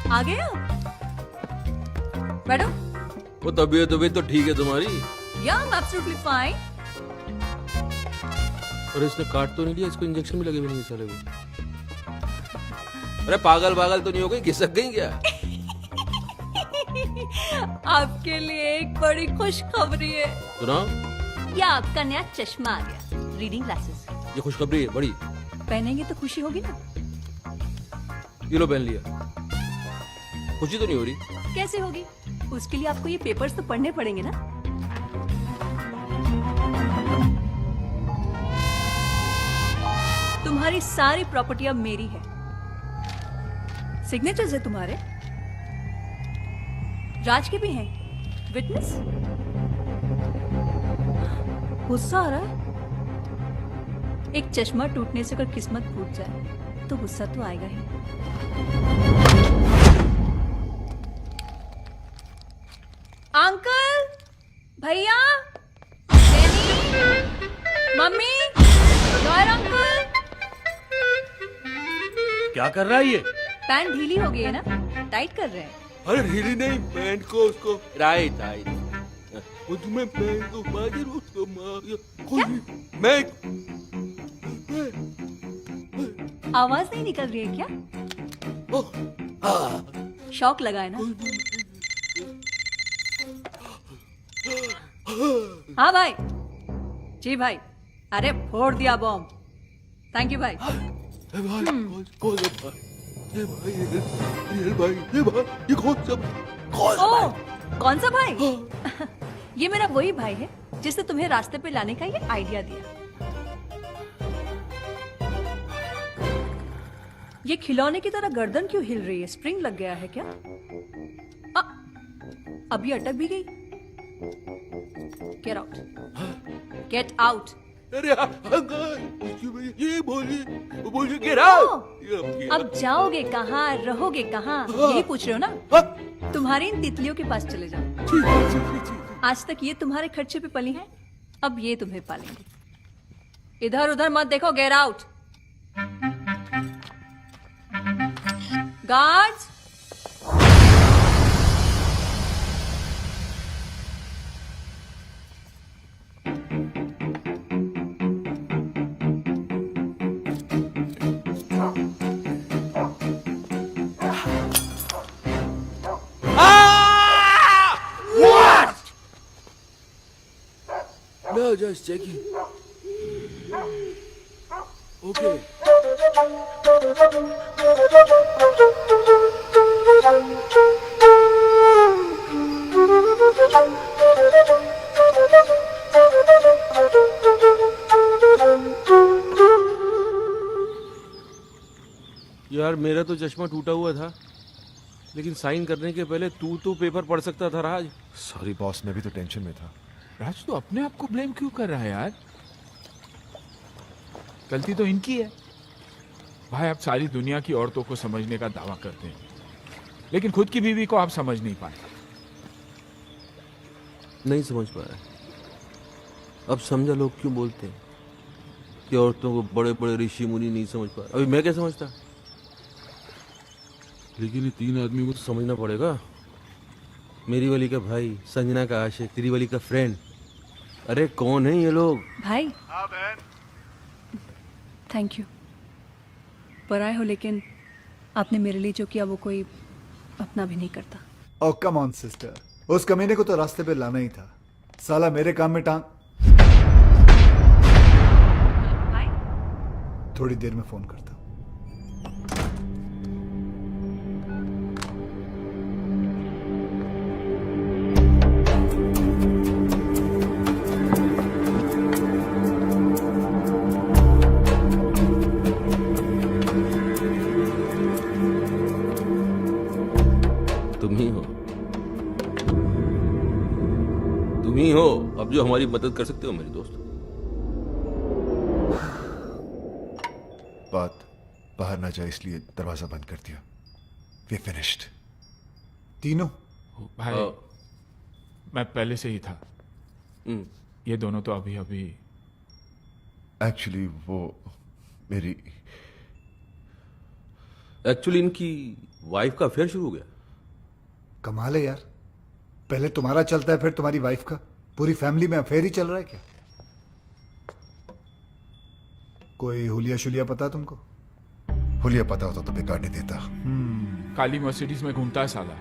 आ गए हो? बैठो। वो तबीयत तो ठीक है तुम्हारी? या आई एम एब्सोल्युटली फाइन। और इसने काट तो नहीं लिया? इसको इंजेक्शन भी लगे भी नहीं साले को। अरे पागल तो नहीं हो गई? खिसक गई क्या? आपके लिए एक बड़ी खुशखबरी है। सुनाओ। या आपका नया चश्मा आ गया, रीडिंग ग्लासेस। ये खुशखबरी है बड़ी। पहनेंगे तो खुशी होगी ना? ये लो पहन लिया। खुशी तो नहीं हो रही? कैसे होगी? उसके लिए आपको ये पेपर्स तो पढ़ने पड़ेंगे ना। तुम्हारी सारी प्रॉपर्टी अब मेरी है। सिग्नेचर्स है तुम्हारे, राज के भी हैं। विटनेस? गुस्सा आ रहा है? एक चश्मा टूटने से अगर किस्मत फूट जाए तो गुस्सा तो आएगा ही। अंकल, भैया, मम्मी, गौर अंकल। क्या कर रहा है ये? पैंट ढीली हो गई है ना, टाइट कर रहे हैं। अरे ढीली नहीं, पैंट को उसको राइट। वो तुम्हें पैंट को मार उसको मैं आवाज नहीं निकल रही है क्या? शौक लगा है ना? हाँ भाई। जी भाई। अरे फोड़ दिया बॉम्ब। थैंक यू भाई। कौन सा भाई? ये मेरा वही भाई है जिसने तुम्हें रास्ते पे लाने का ये आइडिया दिया। ये खिलौने की तरह गर्दन क्यों हिल रही है? स्प्रिंग लग गया है क्या? अभी अटक भी गई। Get out, get out. अरे ये बोलिए गेट आउट। अब जाओगे कहाँ, रहोगे कहाँ, यही पूछ रहे हो ना? तुम्हारी इन तितलियों के पास चले जाओ। आज तक ये तुम्हारे खर्चे पे पली हैं, अब ये तुम्हें पालेंगे। इधर उधर मत देखो, get out. Guards. No, just checking. Okay. यार मेरा तो चश्मा टूटा हुआ था, लेकिन साइन करने के पहले तू तो पेपर पढ़ सकता था राज। सॉरी बॉस, मैं भी तो टेंशन में था। राज तो अपने आप को ब्लेम क्यों कर रहा है यार? गलती तो इनकी है। भाई आप सारी दुनिया की औरतों को समझने का दावा करते हैं, लेकिन खुद की बीवी को आप समझ नहीं पाए। नहीं समझ पाया। अब समझा लोग क्यों बोलते हैं कि औरतों को बड़े बड़े ऋषि मुनि नहीं समझ पा। अभी मैं क्या समझता, लेकिन ये तीन आदमियों को तो समझना पड़ेगा। मेरी वाली का भाई, संजना का आशिक, तेरी वाली का फ्रेंड। अरे कौन है ये लोग? भाई। हाँ बहन। Thank you. पराए हो, लेकिन आपने मेरे लिए जो किया वो कोई अपना भी नहीं करता। ओ कम ऑन सिस्टर, उस कमीने को तो रास्ते पे लाना ही था। साला मेरे काम में टांग। भाई थोड़ी देर में फोन करता हूँ। तुम ही हो? तुम ही हो अब जो हमारी मदद कर सकते हो मेरी दोस्त। बात बाहर ना जाए इसलिए दरवाजा बंद कर दिया। We finished. तीनों? भाई मैं पहले से ही था। ये दोनों तो अभी अभी। एक्चुअली वो मेरी इनकी वाइफ का अफेयर शुरू हो गया। कमाल है यार, पहले तुम्हारा चलता है फिर तुम्हारी वाइफ का। पूरी फैमिली में अफेयर ही चल रहा है क्या? कोई हुलिया शुलिया पता है तुमको? हुलिया पता होता तो बेकार नहीं देता। काली मर्सिडीज में घूमता है साला।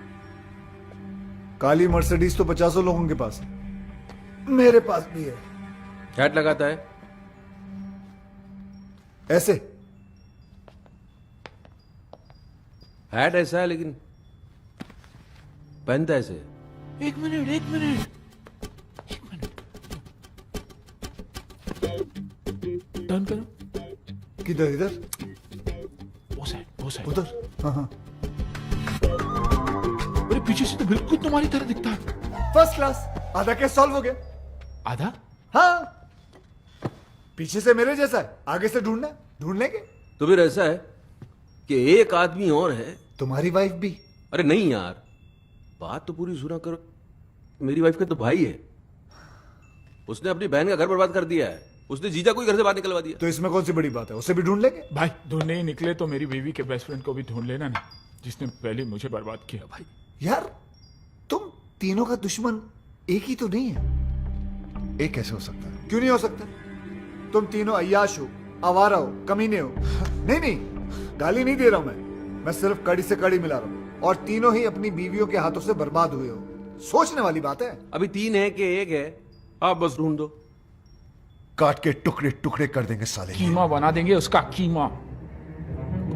काली मर्सिडीज तो 50 लोगों के पास है, मेरे पास भी है। हैट लगाता है ऐसे? हैट ऐसा है लेकिन पहनता ऐसे। एक मिनट टर्न करो। किधर? इधर? वो साइड उधर? हाँ। अरे पीछे से तो बिल्कुल तुम्हारी तरह दिखता है। First class. आधा केस सॉल्व हो गया। आधा? हाँ, पीछे से मेरे जैसा है, आगे से ढूंढ लेंगे। तो फिर ऐसा है कि एक आदमी और है। तुम्हारी वाइफ भी? अरे नहीं यार, बात तो पूरी सुना करो। मेरी वाइफ का तो भाई है, उसने अपनी बहन का घर बर्बाद कर दिया है। उसने जीजा को ही घर से बाहर निकलवा दिया। तो इसमें कौन सी बड़ी बात है, उसे भी ढूंढ लेंगे। भाई ढूंढने ही निकले तो मेरी बीवी के बेस्ट फ्रेंड को भी ढूंढ लेना ना, जिसने पहले मुझे बर्बाद किया। भाई यार तुम तीनों का दुश्मन एक ही तो नहीं है। एक कैसे हो सकता है? क्यों नहीं हो सकता? तुम तीनों अय्याश हो, आवारा हो, कमीने हो। नहीं, गाली नहीं दे रहा हूं मैं सिर्फ कड़ी से कड़ी मिला रहा हूं। और तीनों ही अपनी बीवियों के हाथों से बर्बाद हुए हो। सोचने वाली बात है। अभी 3 है कि 1 है, आप बस ढूंढ दो। काट के टुकड़े टुकड़े कर देंगे साले। कीमा बना देंगे उसका कीमा।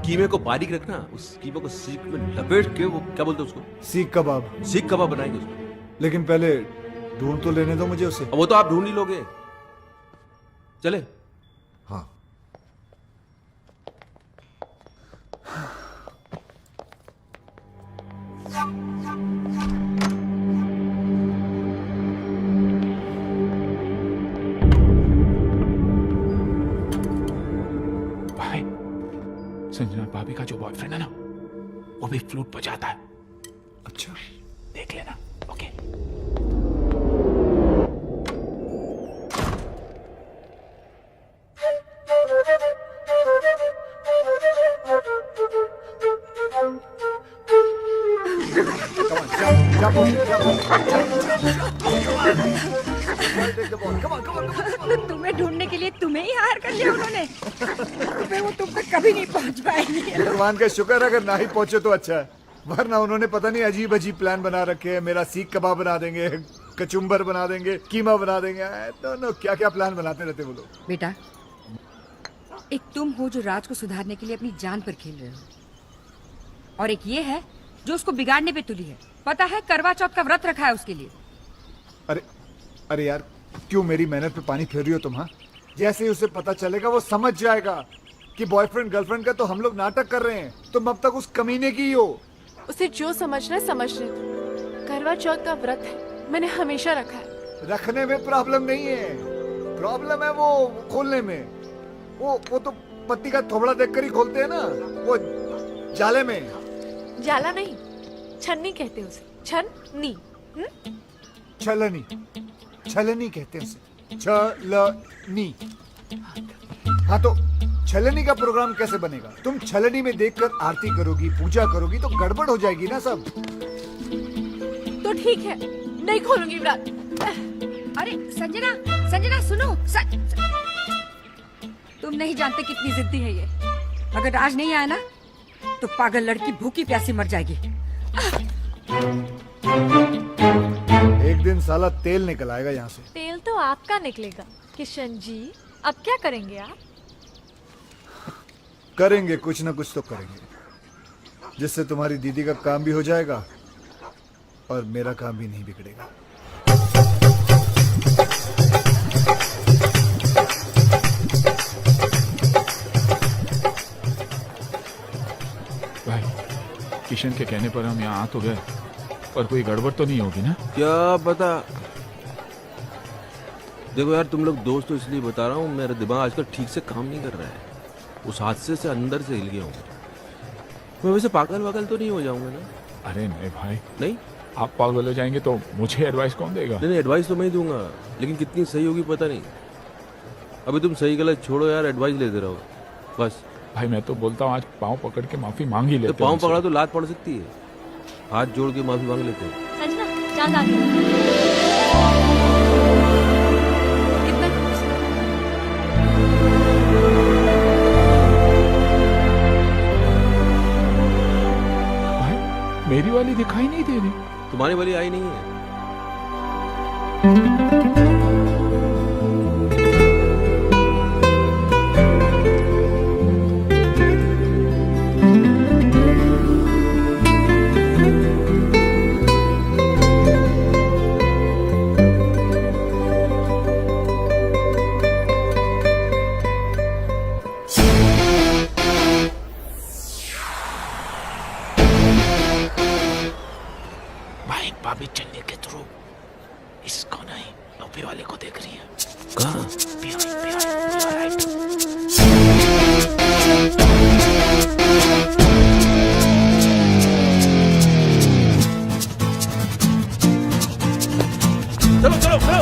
कीमे को बारीक रखना, उस कीमे को सीख में लपेट के, वो क्या बोलते हैं उसको, सीख कबाब बनाएंगे उसको। लेकिन पहले ढूंढ तो लेने दो मुझे उसे। वो तो आप ढूंढ ही लोगे। चले? हाँ। भाई संजना भाभी का जो बॉयफ्रेंड है ना, वो भी फ्लूट बजाता है। अच्छा, देख लेना। ओके। तुम्हें ढूंढने के लिए तुम्हें ही हायर कर लिया उन्होंने। फिर वो तुम तक कभी नहीं पहुंच पाएंगे। भगवान का शुक्र, अगर ना ही पहुंचे तो अच्छा है, वरना उन्होंने पता नहीं अजीब अजीब प्लान बना रखे हैं। मेरा सीख कबाब बना देंगे, कचुम्बर बना देंगे, कीमा बना देंगे। तो क्या क्या प्लान बनाते रहते वो लोग। बेटा, एक तुम हो जो राज को सुधारने के लिए अपनी जान पर खेल रहे हो, और एक ये है जो उसको बिगाड़ने पे तुली है। पता है करवा चौथ का व्रत रखा है उसके लिए। अरे यार, क्यों मेरी मेहनत पे पानी फेर रही हो तुम? हाँ, जैसे ही उसे पता चलेगा वो समझ जाएगा कि बॉयफ्रेंड गर्लफ्रेंड का तो हम लोग नाटक कर रहे हैं। तुम अब तक उस कमीने की ही हो। उसे जो समझना है समझने दो। करवा चौथ का व्रत है, मैंने हमेशा रखा है। रखने में प्रॉब्लम नहीं है, प्रॉब्लम है वो खोलने में। वो तो पत्ती का थोबड़ा देखकर ही खोलते हैं ना, वो जाले में। जाला नहीं, छन्नी कहते उसे। छन्नी। छलनी कहते हैं उसे। छलनी। हाँ, तो छलनी का प्रोग्राम कैसे बनेगा? तुम छलनी में देखकर आरती करोगी, पूजा करोगी तो गड़बड़ हो जाएगी ना सब। तो ठीक है, नहीं खोलूंगी व्रत। अरे संजना सुनो। तुम नहीं जानते कितनी जिद्दी है ये। अगर आज नहीं आया ना तो पागल लड़की भूखी प्यासी मर जाएगी। एक दिन साला तेल निकल आएगा यहाँ से। तेल तो आपका निकलेगा किशन जी। अब क्या करेंगे आप? करेंगे कुछ ना कुछ तो करेंगे, जिससे तुम्हारी दीदी का काम भी हो जाएगा और मेरा काम भी नहीं बिगड़ेगा। भाई किशन के कहने पर हम यहाँ आ तो गए, पर कोई गड़बड़ तो नहीं होगी ना? क्या पता, देखो यार, तुम लोग दोस्त तो इसलिए बता रहा हूँ, मेरा दिमाग आजकल ठीक से काम नहीं कर रहा है। उस हादसे से अंदर से हिल गया हूँ। मैं वैसे पागल वागल तो नहीं हो जाऊंगा ना? अरे नहीं भाई, नहीं, आप पागल हो जाएंगे तो मुझे एडवाइस कौन देगा? नहीं एडवाइस तो मैं ही दूंगा, लेकिन कितनी सही होगी पता नहीं। अभी तुम सही गलत छोड़ो यार, एडवाइस लेते रहो बस। भाई मैं तो बोलता हूँ आज पाँव पकड़ के माफी मांग ही लेते। तो पाँव पकड़ा तो लात पड़ सकती है, हाथ जोड़ के माफी मांग लेते हैं। संजना चांद आ गया। कितना खूबसूरत। भाई मेरी वाली दिखाई नहीं दे रही। तुम्हारी वाली आई नहीं है। भाई भाभी चलने के थ्रू इसको नहीं, टोपी वाले को देख रही है। कहाँ? चलो चलो चलो।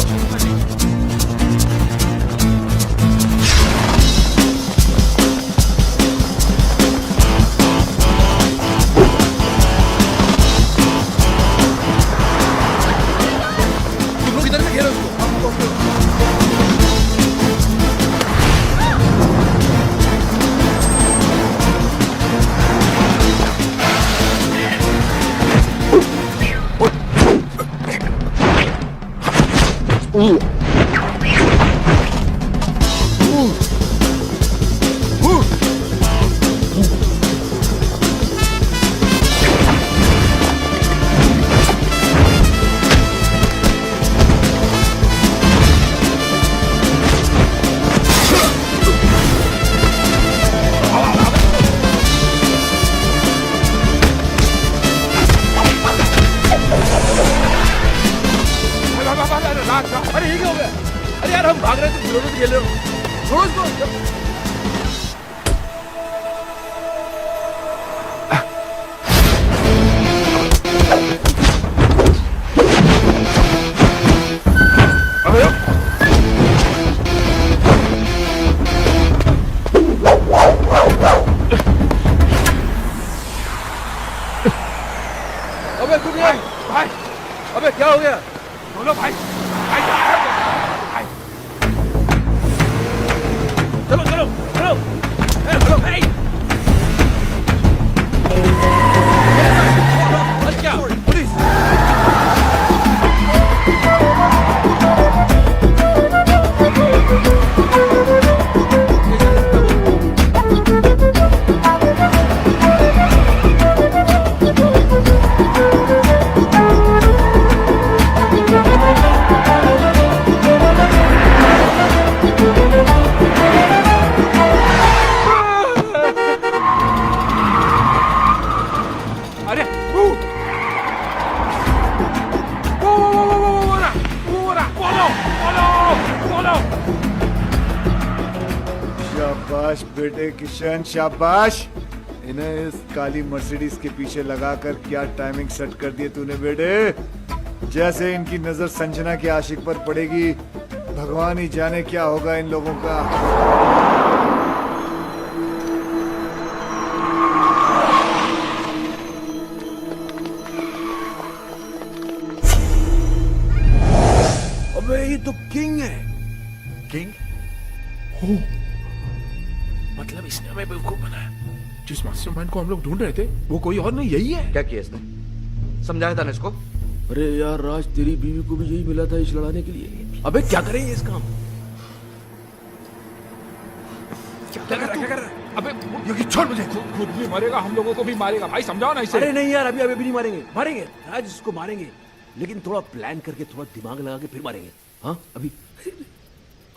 तुम लोग इधर से घेरो उसको। अरे ये क्या हो गया? अरे यार हम भाग रहे थे, खिलौने से खेल रहे हो। छोड़ो इसको। अबे तुम यार, भाई अबे क्या हो गया? बोलो भाई। भाई चलो चलो चलो। चलो भाई। क्या? पुलिस। अरे शाबाश बेटे किशन, शाबाश। इन्हें इस काली मर्सिडीज के पीछे लगाकर क्या टाइमिंग सेट कर दी तूने बेटे। जैसे इनकी नजर संजना के आशिक पर पड़ेगी, भगवान ही जाने क्या होगा इन लोगों का। अबे ये तो किंग है। किंग? मतलब इसने हमें बेवकूफ बनाया। जिस मास्टरमाइंड को हम लोग ढूंढ रहे थे वो कोई और नहीं, यही है। क्या किया इसने? समझाया था ना इसको? अरे यार राज, तेरी बीवी को भी यही मिला था इस लड़ाने के लिए। अबे क्या करेंगे इस काम? क्या कर रहा है? अबे योगी छोड़ मुझे। खुद भी मरेगा, हम लोगों को भी मारेगा। भाई समझाओ ना इसे। अरे नहीं यार, अभी अभी नहीं मारेंगे। मारेंगे राज, इसको मारेंगे, लेकिन थोड़ा प्लान करके, थोड़ा दिमाग लगा के फिर मारेंगे। हाँ अभी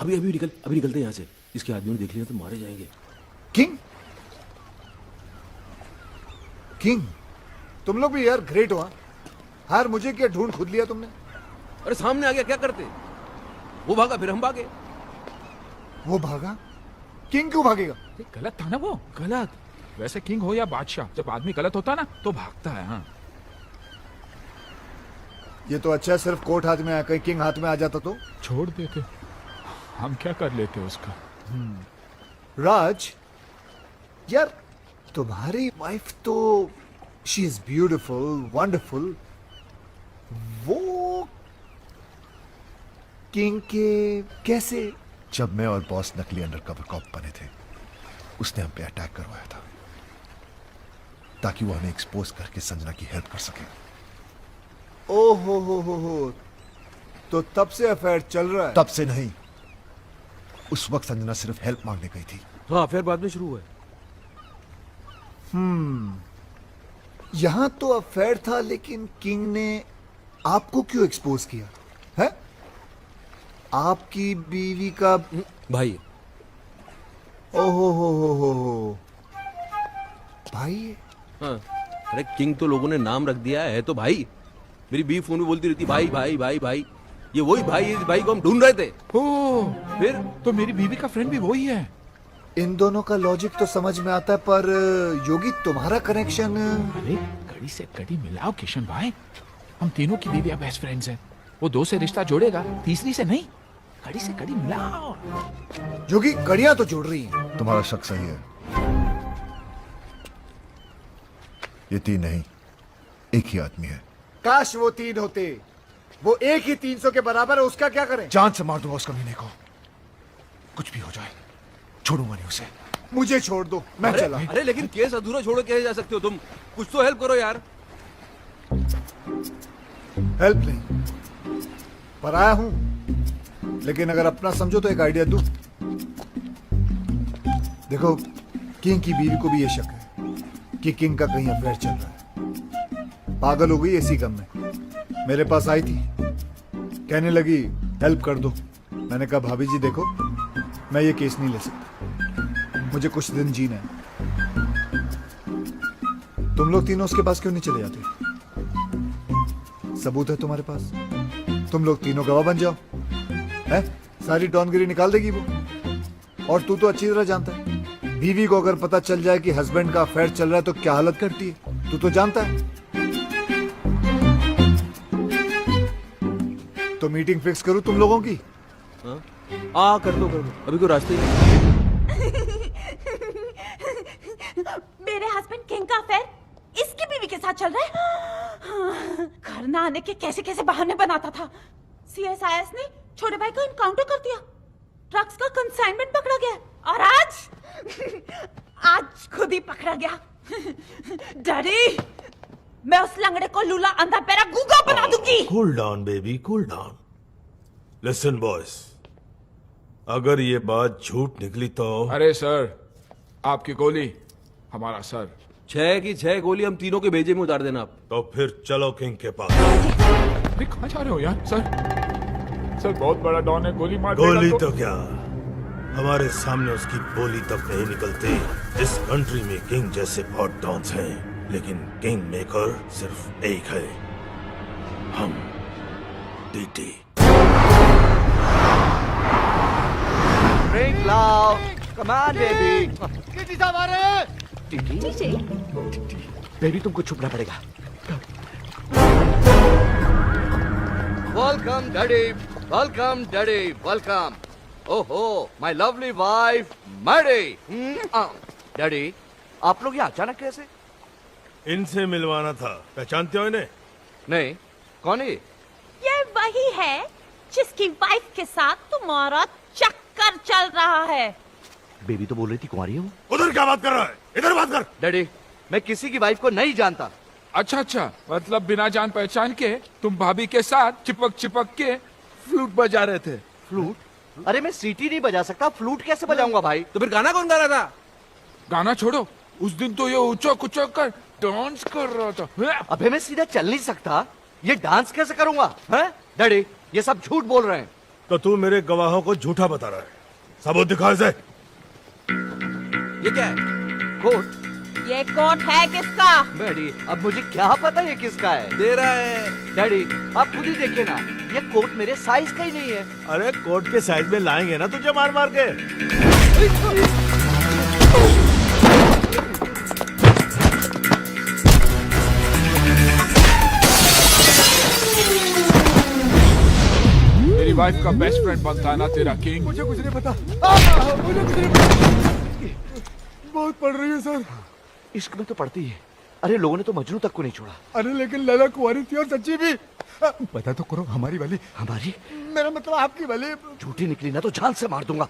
अभी अभी निकलते हैं यहाँ से। इसके आदमियों ने देख लिया तो मारे जाएंगे। किंग? किंग? तुम लोग भी यार ग्रेट हो। हार मुझे क्या ढूंढ खुद लिया तुमने? अरे सामने आ गया, क्या करते? वो भागा, फिर हम भागे। वो भागा? किंग क्यों भागेगा? ये गलत था ना वो। गलत? वैसे किंग हो या बादशाह, जब आदमी गलत होता ना तो भागता है। हाँ, ये तो अच्छा है सिर्फ कोर्ट हाथ में आया, कहीं किंग हाथ में आ जाता तो। छोड़ देते, हम क्या कर लेते उसका। राज, यार तुम्हारी वाइफ तो शी इज ब्यूटिफुल, वंडरफुल। वो किंग के कैसे? जब मैं और बॉस नकली अंडरकवर कॉप बने थे, उसने हम पे अटैक करवाया था ताकि वो हमें एक्सपोज करके संजना की हेल्प कर सके। ओ हो, तो तब से अफेयर चल रहा है? तब से नहीं, उस वक्त संजना सिर्फ हेल्प मांगने गई थी। हाँ, फिर बाद में शुरू हुआ। यहां तो अफेयर था, लेकिन किंग ने आपको क्यों एक्सपोज किया है? आपकी बीवी का भाई। ओहो हो भाई है? हाँ, अरे किंग तो लोगों ने नाम रख दिया है तो भाई। मेरी बीवी फोन में बोलती रहती भाई भाई भाई भाई। ये वही भाई है, इस भाई को हम ढूंढ रहे थे। ओ, फिर तो मेरी बीवी का फ्रेंड भी वही है। इन दोनों का लॉजिक तो समझ में आता है, पर योगी तुम्हारा कनेक्शन। अरे कड़ी से कड़ी मिलाओ किशन भाई, हम तीनों की बीवियां बेस्ट फ्रेंड्स हैं। वो दो से रिश्ता जोड़ेगा, तीसरी से नहीं। कड़ी से कड़ी मिलाओ। योगी कड़ियां तो जोड़ रही हैं। तुम्हारा शक सही है, ये तीन नहीं, एक ही आदमी है। काश वो तीन होते। वो एक ही 300 के बराबर है, उसका क्या करें? जान से मार दूंगा उस कमीने को, कुछ भी हो जाए छोड़ूंगा नहीं उसे। मुझे छोड़ दो, मैं चला। अरे लेकिन केस अधूरा छोड़ के कैसे जा सकते हो तुम? कुछ तो हेल्प करो यार। हेल्प नहीं, पर आया हूं। लेकिन अगर अपना समझो तो एक आइडिया दूं। देखो, किंग की बीवी को भी ये शक है कि किंग का कहीं अफेयर चल रहा है। पागल हो गई इसी गम में। मेरे पास आई थी, कहने लगी हेल्प कर दो। मैंने कहा भाभी जी देखो, मैं ये केस नहीं ले सकता, मुझे कुछ दिन जीना है। तुम लोग तीनों उसके पास क्यों नहीं चले जाते? सबूत है तुम्हारे पास, तुम लोग तीनों गवाह बन जाओ। है? सारी डॉनगिरी निकाल देगी वो। और तू तो अच्छी तरह जानता है, बीवी को अगर पता चल जाए कि हस्बैंड का अफेयर चल रहा है तो क्या हालत करती है, तू तो जानता है। तो मीटिंग फिक्स करूं तुम लोगों की? कर दो अभी कोई रास्ते नहीं। मेरे हस्बैंड किंग का अफेयर इसकी बीवी के साथ चल रहा है। घर ना आने के कैसे कैसे बहाने बनाता था। सीएसआईएस ने छोटे भाई को इनकाउंटर कर दिया, ड्रग्स का कंसाइनमेंट पकड़ा गया, और आज खुद ही पकड़ा गया। डैडी, मैं उस लंगड़े को लूला अंधा पैरा गूंगा बना दूंगी। Cool down baby, cool down. Listen boys, अगर ये बात झूठ निकली तो। अरे सर, आपकी गोली हमारा सर। 6 की 6 गोली हम तीनों के भेजे में उतार देना आप। तो फिर चलो किंग के पास। अरे कहाँ जा रहे हो यार? सर बहुत बड़ा डॉन है, गोली मार गोली तो क्या, हमारे सामने उसकी बोली तक नहीं निकलती। इस कंट्री में किंग जैसे बहुत डॉन्स हैं, लेकिन किंग मेकर सिर्फ एक है, हम। टीटी। ड्रिंक लाओ, कम ऑन बेबी। टीटी साहब आ रहे हैं। बेबी तुमको छुपना पड़ेगा। Welcome daddy, welcome daddy, welcome. ओहो, my lovely wife Maddy. Daddy, आप लोग यहाँ अचानक कैसे? इनसे मिलवाना था, पहचानते हो इन्हें? नहीं, कौन है ये वही है जिसकी वाइफ के साथ तुम्हारा चक्कर चल रहा है। बेबी तो बोल रही थी कुंवारी है वो। उधर क्या बात कर रहा है? इधर बात कर। डैडी, मैं किसी की वाइफ को नहीं जानता। अच्छा, मतलब बिना जान पहचान के तुम भाभी के साथ चिपक के फ्लूट बजा रहे थे। फ्लूट? अरे मैं सीटी नहीं बजा सकता, फ्लूट कैसे बजाऊंगा भाई? तो फिर गाना कौन गा रहा था? गाना छोड़ो, उस दिन तो ये उचक कर डांस कर रहा था। अबे मैं सीधा चल नहीं सकता, ये डांस कैसे करूंगा? हैं? डैडी, ये सब झूठ बोल रहे हैं। तो तू मेरे गवाहों को झूठा बता रहा है, सबूत दिखा इसे। ये क्या है? कोर्ट? ये कोट है किसका? डैडी अब मुझे क्या पता ये किसका है। दे रहा है। डैडी आप खुद ही देखिए ना, ये कोट मेरे साइज का ही नहीं है। अरे कोट के साइज में लाएंगे ना तुझे मार मार के। मेरी वाइफ का बेस्ट फ्रेंड बनता है ना तेरा किंग। मुझे कुछ नहीं पता, मुझे कुछ नहीं पता। बहुत पढ़ रही है सर। इश्क में तो पड़ती है। अरे लोगों ने तो मजनू तक को नहीं छोड़ा। अरे लेकिन लैला कुंवारी थी और सच्ची भी। पता तो करो, हमारी वाली। हमारी? मेरा मतलब आपकी वाली। झूठी निकली ना तो जान से मार दूंगा।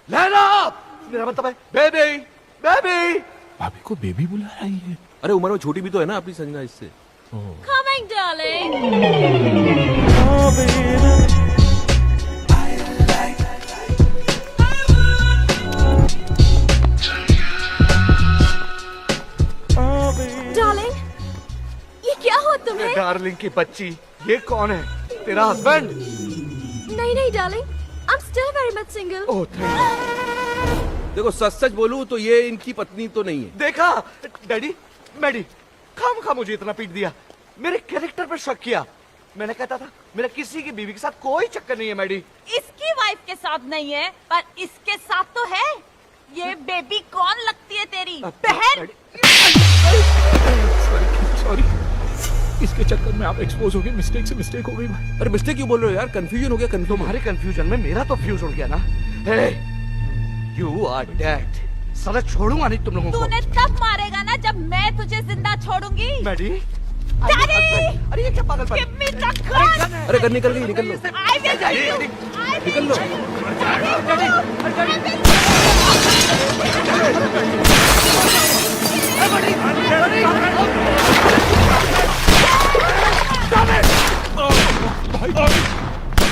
लैला मेरा मतलब है बेबी। बेबी भाभी को बेबी बुला रही है। अरे उम्र में छोटी भी तो है ना अपनी संजना इससे। Coming, darling. Darling, ये क्या हुआ तुम्हें? डार्लिंग की बच्ची, ये कौन है? तेरा हस्बैंड? नहीं नहीं darling, I'm still very much single. Oh thank. देखो सच सच बोलूं तो ये इनकी पत्नी तो नहीं है। देखा डैडी, मैडी खाम मुझे इतना पीट दिया, मेरे कैरेक्टर पर शक किया। मैंने कहता था मेरा किसी की बीवी के साथ कोई चक्कर नहीं है मैडी। इसकी वाइफ के साथ नहीं है पर इसके साथ तो है। ये बेबी कौन लगती है तेरी बहन? सॉरी, इसके चक्कर में आप एक्सपोज हो गए। मिस्टेक हो गई भाई। अरे मिस्टेक क्यों बोल रहे हो यार? कंफ्यूजन हो गया। तुम्हारे कंफ्यूजन में मेरा तो फ्यूज उड़ गया ना। You are dead. साला छोड़ूंगा नहीं तुम लोगों को। तूने तब मारेगा ना जब मैं तुझे जिंदा छोड़ूंगी। Maddie Daddy! अरे ये क्या पागल Give me the gun! अरे गन निकल गई, निकल लो। I will kill you! I will निकल लो।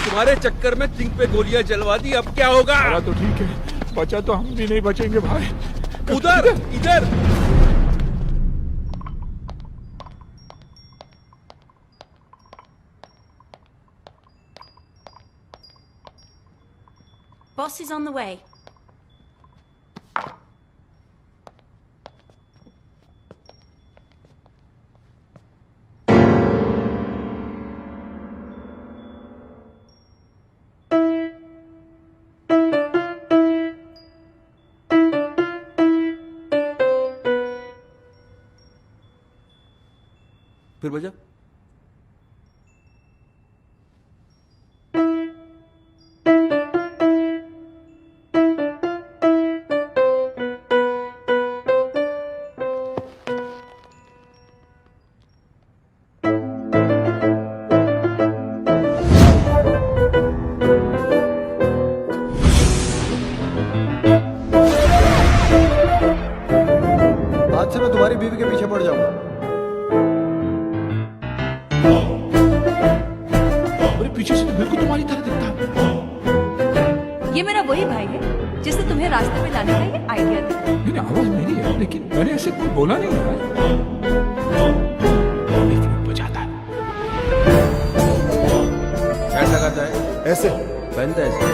तुम्हारे चक्कर में थिंक पे गोलियां चलवा दी, अब क्या होगा? मेरा तो ठीक है, बचा तो हम भी नहीं बचेंगे भाई। उधर इधर। Boss is on the way. फिर बजा। आज से मैं तुम्हारी बीवी के पीछे पड़ जाऊंगा। पीछे से तो बिल्कुल तुम्हारी तरह दिखता है। ये मेरा वही भाई है जिसने तुम्हें रास्ते में लाने का ये आइडिया दिया। नहीं, आवाज मेरी है, लेकिन मैंने ऐसे कोई बोला नहीं है। बजाता है। कैसा लगाता है? ऐसे पहनता है ऐसे।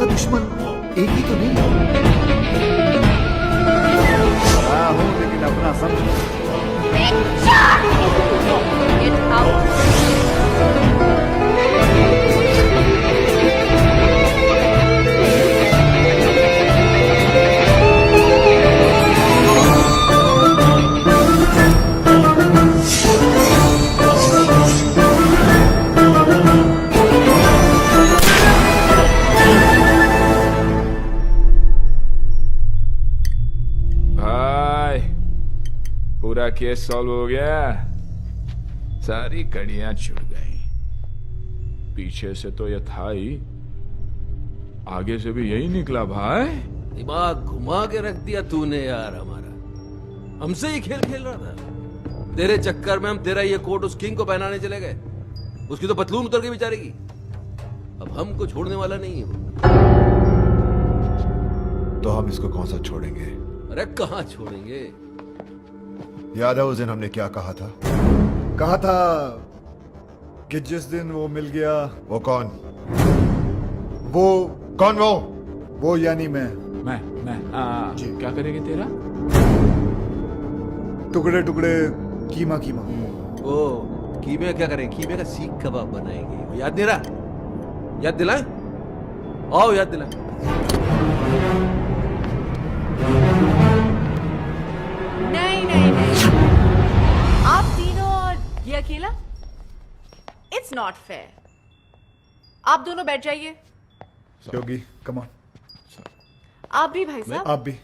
दुश्मन एक ही तो नहीं। हूँ लेकिन अपना समझ। Get out! पूरा केस सॉल्व हो गया, सारी कड़ियां छूट गई। पीछे से तो ये था ही, आगे से भी यही निकला भाई। दिमाग घुमा के रख दिया तूने यार हमारा। हमसे ही खेल खेल रहा था। तेरे चक्कर में हम तेरा ये कोट उस किंग को पहनाने चले गए। उसकी तो पतलून उतर के बेचारे की। अब हमको छोड़ने वाला नहीं है वो। तो हम इसको कौन सा छोड़ेंगे? अरे कहाँ छोड़ेंगे? याद है उस दिन हमने क्या कहा था? कहा था कि जिस दिन वो मिल गया। वो कौन? वो कौन वो यानी मैं जी क्या करेंगे तेरा? टुकड़े टुकड़े कीमा कीमा। ओ कीमे क्या करें? कीमे का सीख कबाब बनाएंगे। याद नहीं रहा? याद दिलाएं? आओ याद दिलाएं। नहीं नहीं नहीं, आप तीनों और ये अकेला, इट्स नॉट फेयर। आप दोनों बैठ जाइए। योगी कम ऑन। आप भी भाई साहब। आप भी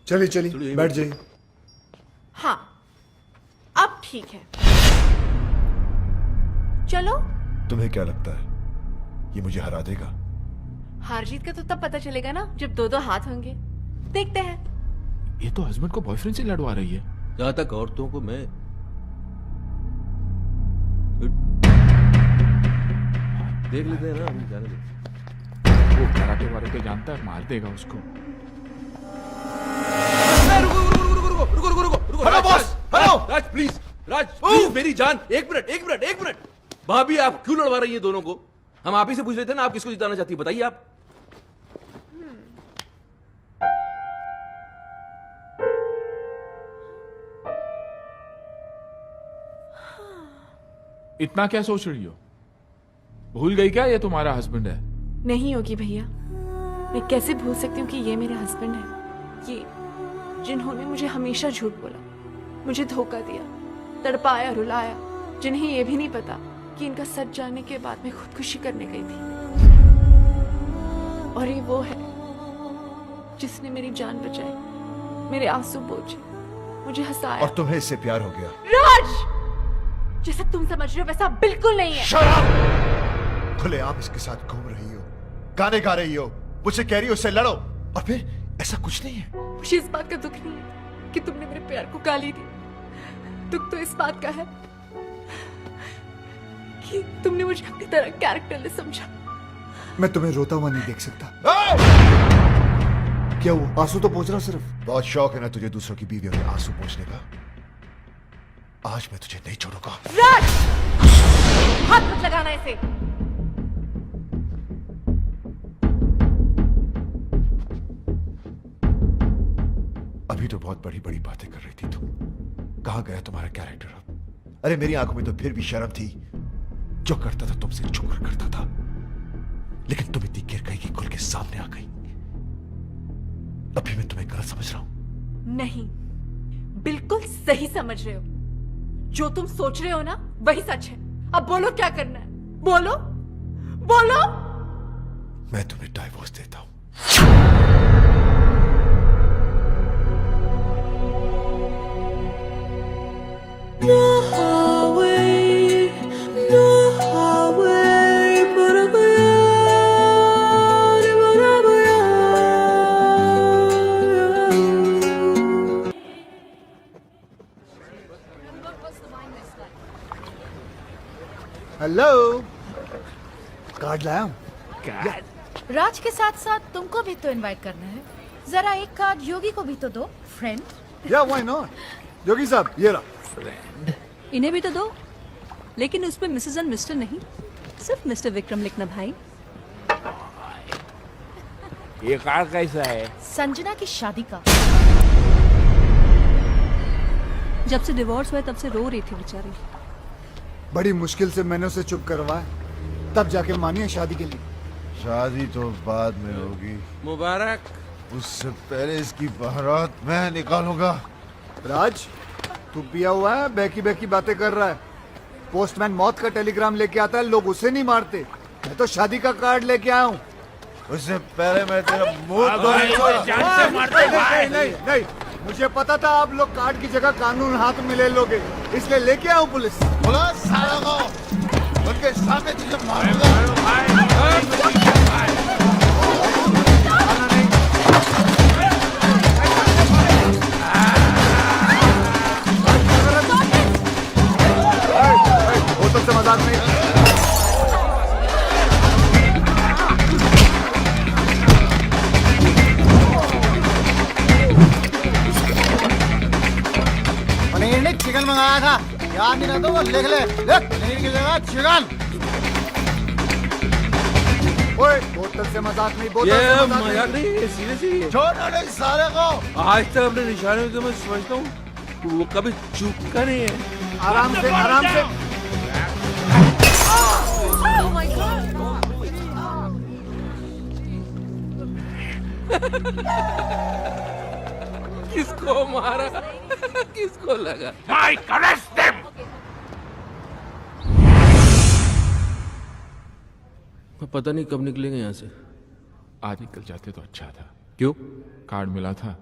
चलिए चलिए बैठ जाइए। हाँ अब ठीक है, चलो। तुम्हें क्या लगता है ये मुझे हरा देगा? हार जीत का तो तब पता चलेगा ना जब दो दो हाथ होंगे। देखते हैं। ये तो हस्बैंड को बॉयफ्रेंड से लड़वा रही है। जहां तक औरतों को मैं देख लेते हैं ना, हम जाने दो। वो कराटे वाले को जानता है, मार देगा उसको। रुको hello boss, hello Raj please, Raj please मेरी जान, एक मिनट। भाभी आप क्यों लड़वा रही है दोनों को? हम आप ही से पूछ रहे थे ना, आप किसको जिताना चाहती है, बताइए आप। इतना क्या सोच रही हो? भूल गई क्या ये तुम्हारा हस्बैंड है? नहीं होगी भैया, मैं कैसे भूल सकती हूँ कि ये मेरे हस्बैंड है। ये जिन्होंने मुझे हमेशा झूठ बोला, मुझे धोखा दिया, तड़पाया रुलाया, जिन्हें ये भी नहीं पता कि इनका सच जानने के बाद मैं खुदकुशी करने गई थी। और ये वो है जिसने मेरी जान बचाई, मेरे आंसू पोंछे, मुझे हंसाया। और तुम्हें इससे प्यार हो गया? राज, जैसा तुम समझ रहे हो वैसा बिल्कुल नहीं है। Shut up! खुले आप इसके साथ घूम रही हो, गाने गा रही हो, मुझसे कह रही हो उससे लड़ो, और फिर ऐसा कुछ नहीं है। मुझे इस बात का दुख नहीं है कि तुमने मेरे प्यार को गाली दी। दुख तो इस बात का है कि तुमने मुझे अपनी तरह कैरेक्टरलेस समझा। मैं तुम्हें रोता हुआ नहीं देख सकता। क्या वो आंसू तो पोंछ रहा सिर्फ। बहुत शौक है ना तुझे दूसरों की बीवियों के आंसू पोंछने का। आज मैं तुझे नहीं छोड़ूंगा। राज, हाथ मत लगाना इसे। अभी तो बहुत बड़ी बड़ी बातें कर रही थी तुम। कहां गया तुम्हारा कैरेक्टर अब? अरे मेरी आंखों में तो फिर भी शर्म थी। जो करता था तुमसे छुपकर करता था, लेकिन तुम इतनी गिर गई कि खुल के सामने आ गई। अभी मैं तुम्हें गलत समझ रहा हूं? नहीं, बिल्कुल सही समझ रहे हो। जो तुम सोच रहे हो ना वही सच है। अब बोलो क्या करना है, बोलो बोलो। मैं तुम्हें डाइवोर्स देता हूं। हेलो, कार्ड लाया हूं। राज के साथ साथ तुमको भी तो इनवाइट करना है। जरा एक कार्ड योगी को भी तो दो, फ्रेंड। या व्हाई नॉट। योगी साहब ये रहा। इन्हें भी तो दो, लेकिन उस पे मिसेस एंड मिस्टर नहीं, सिर्फ मिस्टर विक्रम लिखना भाई। ये कार्ड कैसा है? संजना की शादी का। जब से डिवोर्स हुआ तब से रो रही थी बेचारी। बड़ी मुश्किल से मैंने उसे चुप करवाया, तब जाके मानी है शादी के लिए। शादी तो बाद में होगी। मुबारक। उससे पहले इसकी बारात मैं निकालूंगा। राज, तू पिया हुआ है, बैकी बैकी बातें कर रहा है। पोस्टमैन मौत का टेलीग्राम लेके आता है, लोग उसे नहीं मारते। मैं तो शादी का कार्ड लेके आया हूँ। उससे पहले मैं तेरा मुंह नहीं, मुझे पता था आप लोग कार्ड की जगह कानून हाथ में ले लोगे, इसलिए लेके आऊं पुलिस। उनके सामने तुझे मारूंगा। वो सबसे मजाक नहीं। मंगाया था, याद नहीं रहता वो लिख ले, नहीं लिखेगा चिकन। ओए बोतल से मजाक नहीं, बोतल ये से मजाक मजाक नहीं है, सीरियसली। छोड़ो नहीं सारे को। आज तक अपने निशाने में तो मैं समझता हूँ वो कभी चूका नहीं है। आराम से, आराम से। Oh my God! किसको मारा? किसको लगा? Mike, arrest them! पता नहीं कब निकलेंगे यहाँ से। आज निकल जाते तो अच्छा था। क्यों? कार्ड मिला था,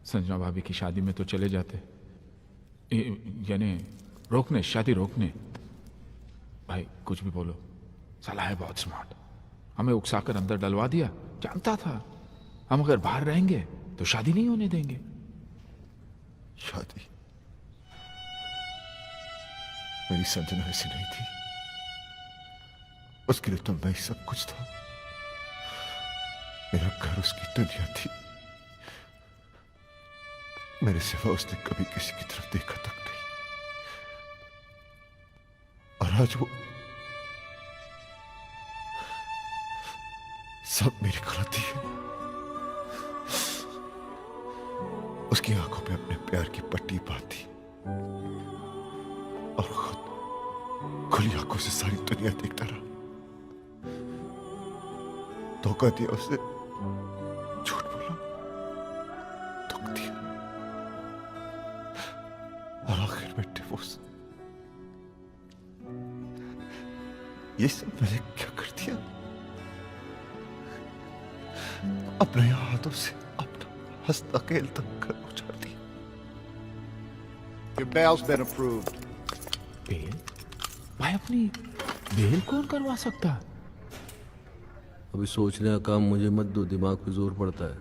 संजना भाभी की शादी में तो चले जाते। यानी रोकने, शादी रोकने। भाई कुछ भी बोलो, साला है बहुत स्मार्ट। हमें उकसाकर अंदर डलवा दिया, जानता था हम अगर बाहर रहेंगे तो शादी नहीं होने देंगे। शादी? मेरी संजना ऐसी नहीं थी, उसके लिए तो मैं ही सब कुछ था। मेरा घर उसकी दुनिया थी, मेरे सिवा उसने कभी किसी की तरफ देखा तक नहीं। और आज वो सब मेरी गलती है। उसकी आंखों पे अपने प्यार की पट्टी बांधी और खुद खुली आंखों से सारी दुनिया देखता रहा। धोखा दिया उसे, झूठ बोला, दुख दिया और आखिर में डिवोर्स। ये सब मैंने क्या कर दिया? अपने हाथों से अपना हंसता खेलता घर उजाड़ दिया। Your bail's been approved. Bail? भाई अपनी बेल कौन करवा सकता? अभी सोचने का काम मुझे मत दो, दिमाग पे जोर पड़ता है।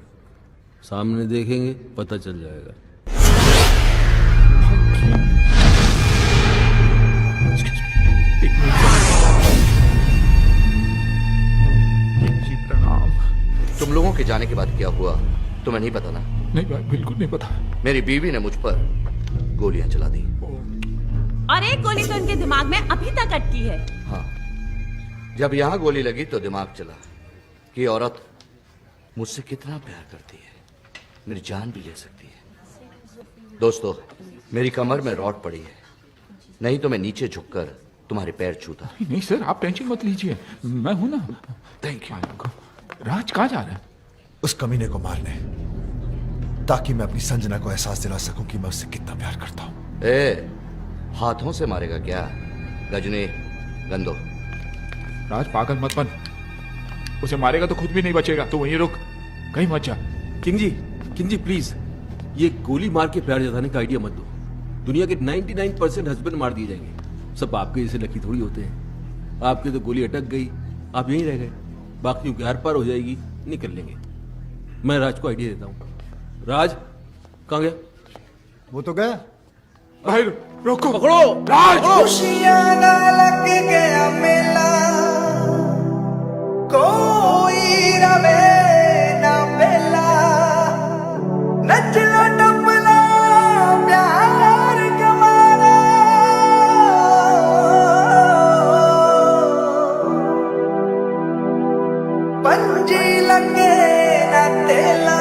सामने देखेंगे पता चल जाएगा। प्रणाम। तुम लोगों के जाने के बाद क्या हुआ तुम्हें नहीं पता ना? नहीं भाई, बिल्कुल नहीं पता। मेरी बीवी ने मुझ पर गोलियां चला दी। और एक गोली तो इनके दिमाग में अभी तक अटकी है। हाँ, जब यहाँ गोली लगी तो दिमाग चला कि औरत मुझसे कितना प्यार करती है, मेरी जान भी ले सकती है। दोस्तों, मेरी कमर में रॉड पड़ी है, नहीं तो मैं नीचे झुककर तुम्हारे पैर छूता। नहीं सर, आप टेंशन मत लीजिए, मैं हूं ना। Thank you. राज कहाँ जा रहा है? उस कमीने को मारने, ताकि मैं अपनी संजना को एहसास दिला सकूं कि मैं उससे कितना प्यार करता हूं। ए, हाथों से मारेगा क्या? गजनी, गंदो। राज पागल मत बन, उसे मारेगा तो खुद भी नहीं बचेगा, तो वहीं रुक, कहीं मत जा। किंग जी प्लीज, ये गोली मार के प्यार जताने का आइडिया मत दो। दुनिया के 99% हस्बैंड मार दिए जाएंगे, सब आपके जैसे लकी थोड़ी होते हैं। आपके तो गोली अटक गई, आप यहीं रह गए, बाकियों की आर पार हो जाएगी, निकल लेंगे। मैं राज को आइडिया देता हूँ। राज कहाँ गया? वो तो गया। भाई रोको, पकड़ो राज। खुशियां ना लग गया मेला, कोई रवे ना बेला, नच लो डपला प्यार कमाना, पंजी लगे ना तेला।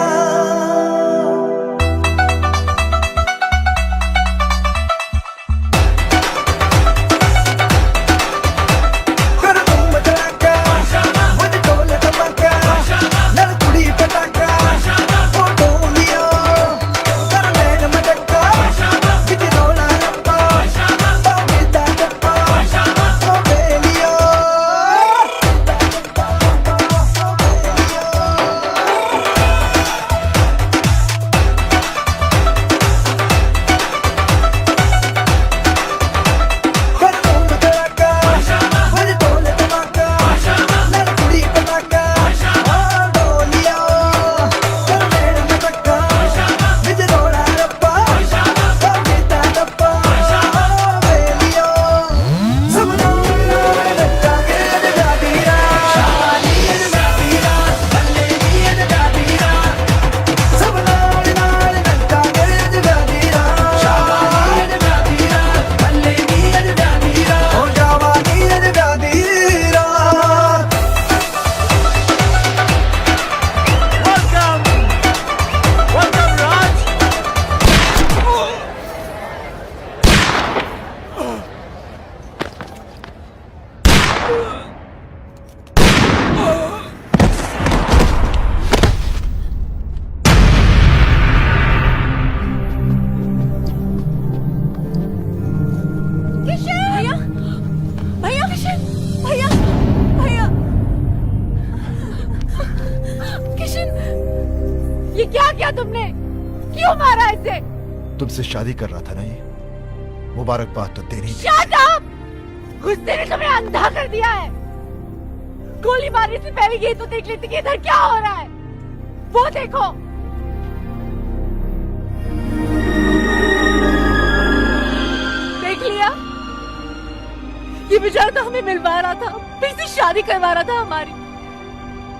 तुमने? क्यों मारा इसे? तुमसे शादी कर रहा था ना ये, मुबारकबाद तो तेरी। Shut up! गुस्से ने तुम्हें अंधा कर दिया है। गोली मारने से पहले ये तो देख लेती कि इधर क्या हो रहा है। वो देखो। देख लिया? ये बेचारा तो हमें मिलवा रहा था, फिर से शादी करवा रहा था हमारी।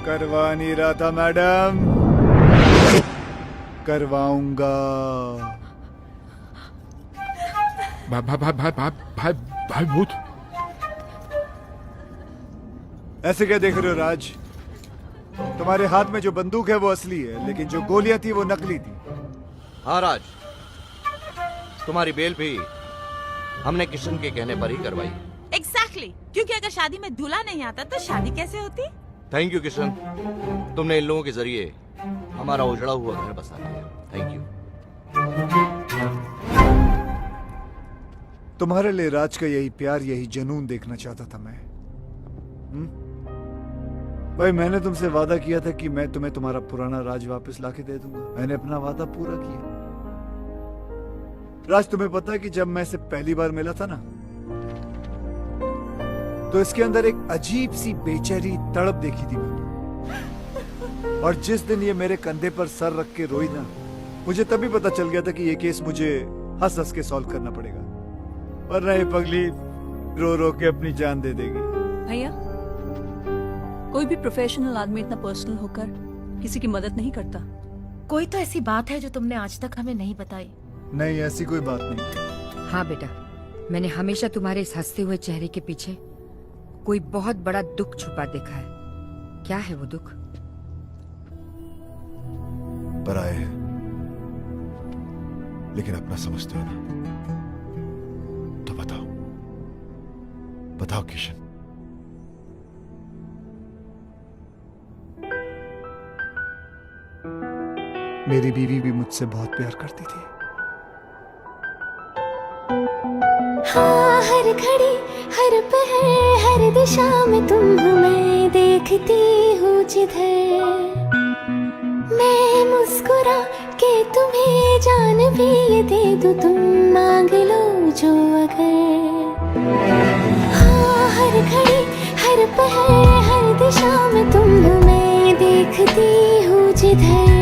करवा नहीं रहा था मैडम, करवाऊंगा। भाई भूत। ऐसे क्या देख रहे हो राज? तुम्हारे हाथ में जो बंदूक है वो असली है, लेकिन जो गोलियां थी वो नकली थी। हाँ राज, तुम्हारी बेल भी हमने किशन के कहने पर ही करवाई। Exactly. क्योंकि अगर शादी में दूल्हा नहीं आता तो शादी कैसे होती? थैंक यू किशन, तुमने इन लोगों के जरिए हमारा उजड़ा हुआ घर बसा दिया। Thank you. तुम्हारे लिए राज का यही प्यार, यही जुनून देखना चाहता था मैं। भाई मैंने तुमसे वादा किया था कि मैं तुम्हें तुम्हारा पुराना राज वापस लाके दे दूंगा। मैंने अपना वादा पूरा किया। राज तुम्हें पता है कि जब मैं इसे पहली बार मिला था ना, तो इसके अंदर एक अजीब सी बेचैनी तड़प देखी थी मैंने। और जिस दिन ये मेरे कंधे पर सर रख के रोई ना, मुझे तभी पता चल गया था कि ये केस मुझे हंस हंस के सॉल्व करना पड़ेगा, वरना ये पगली रो रो के अपनी जान दे देगी। भैया, कोई भी प्रोफेशनल आदमी इतना पर्सनल होकर किसी की मदद नहीं करता। कोई तो ऐसी बात है जो तुमने आज तक हमें नहीं बताई। नहीं, ऐसी कोई बात नहीं। हाँ बेटा, मैंने हमेशा तुम्हारे इस हंसते हुए चेहरे के पीछे कोई बहुत बड़ा दुख छुपा देखा है। क्या है वो दुख? पराए है, लेकिन अपना समझते हो ना। तो बताओ, बताओ किशन। मेरी बीवी भी मुझसे बहुत प्यार करती थी। हाँ, हर घड़ी हर पहर हर दिशा में तुम हो, मैं देखती हूँ जिधर। मैं मुस्कुरा के तुम्हें जान भी ये दे दूँ, तुम मांग लो जो अगर। हाँ, हर घड़ी हर पहर हर दिशा में तुम हो, मैं देखती हूँ जिधर।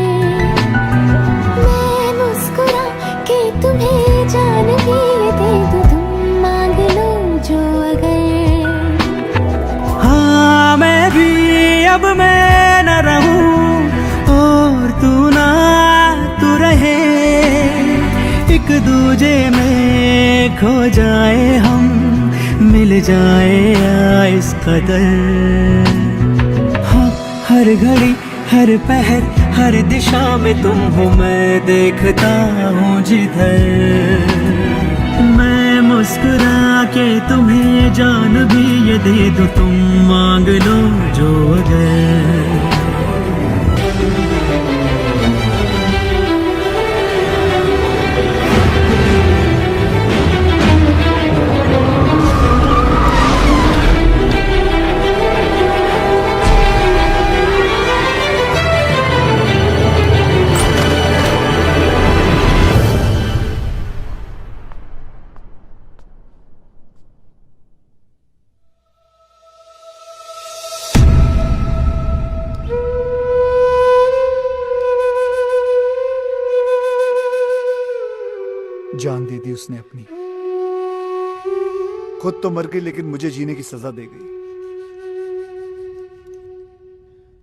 मैं मुस्कुरा के तुम्हें जान भी ये दे दूँ, तुम मांग लो जो अगर। हाँ, मैं भी अब मैं न रहूं और तू ना तू रहे, एक दूजे में खो जाए हम, मिल जाए इस कदर। हाँ, हर घड़ी हर पहर हर दिशा में तुम हो, मैं देखता हूँ जिधर। मैं मुस्कुरा के तुम्हें जान भी ये दे दूँ, तुम मांग लो जो अगर। जान दे दी उसने अपनी। खुद तो मर गई, लेकिन मुझे जीने की सजा दे गई।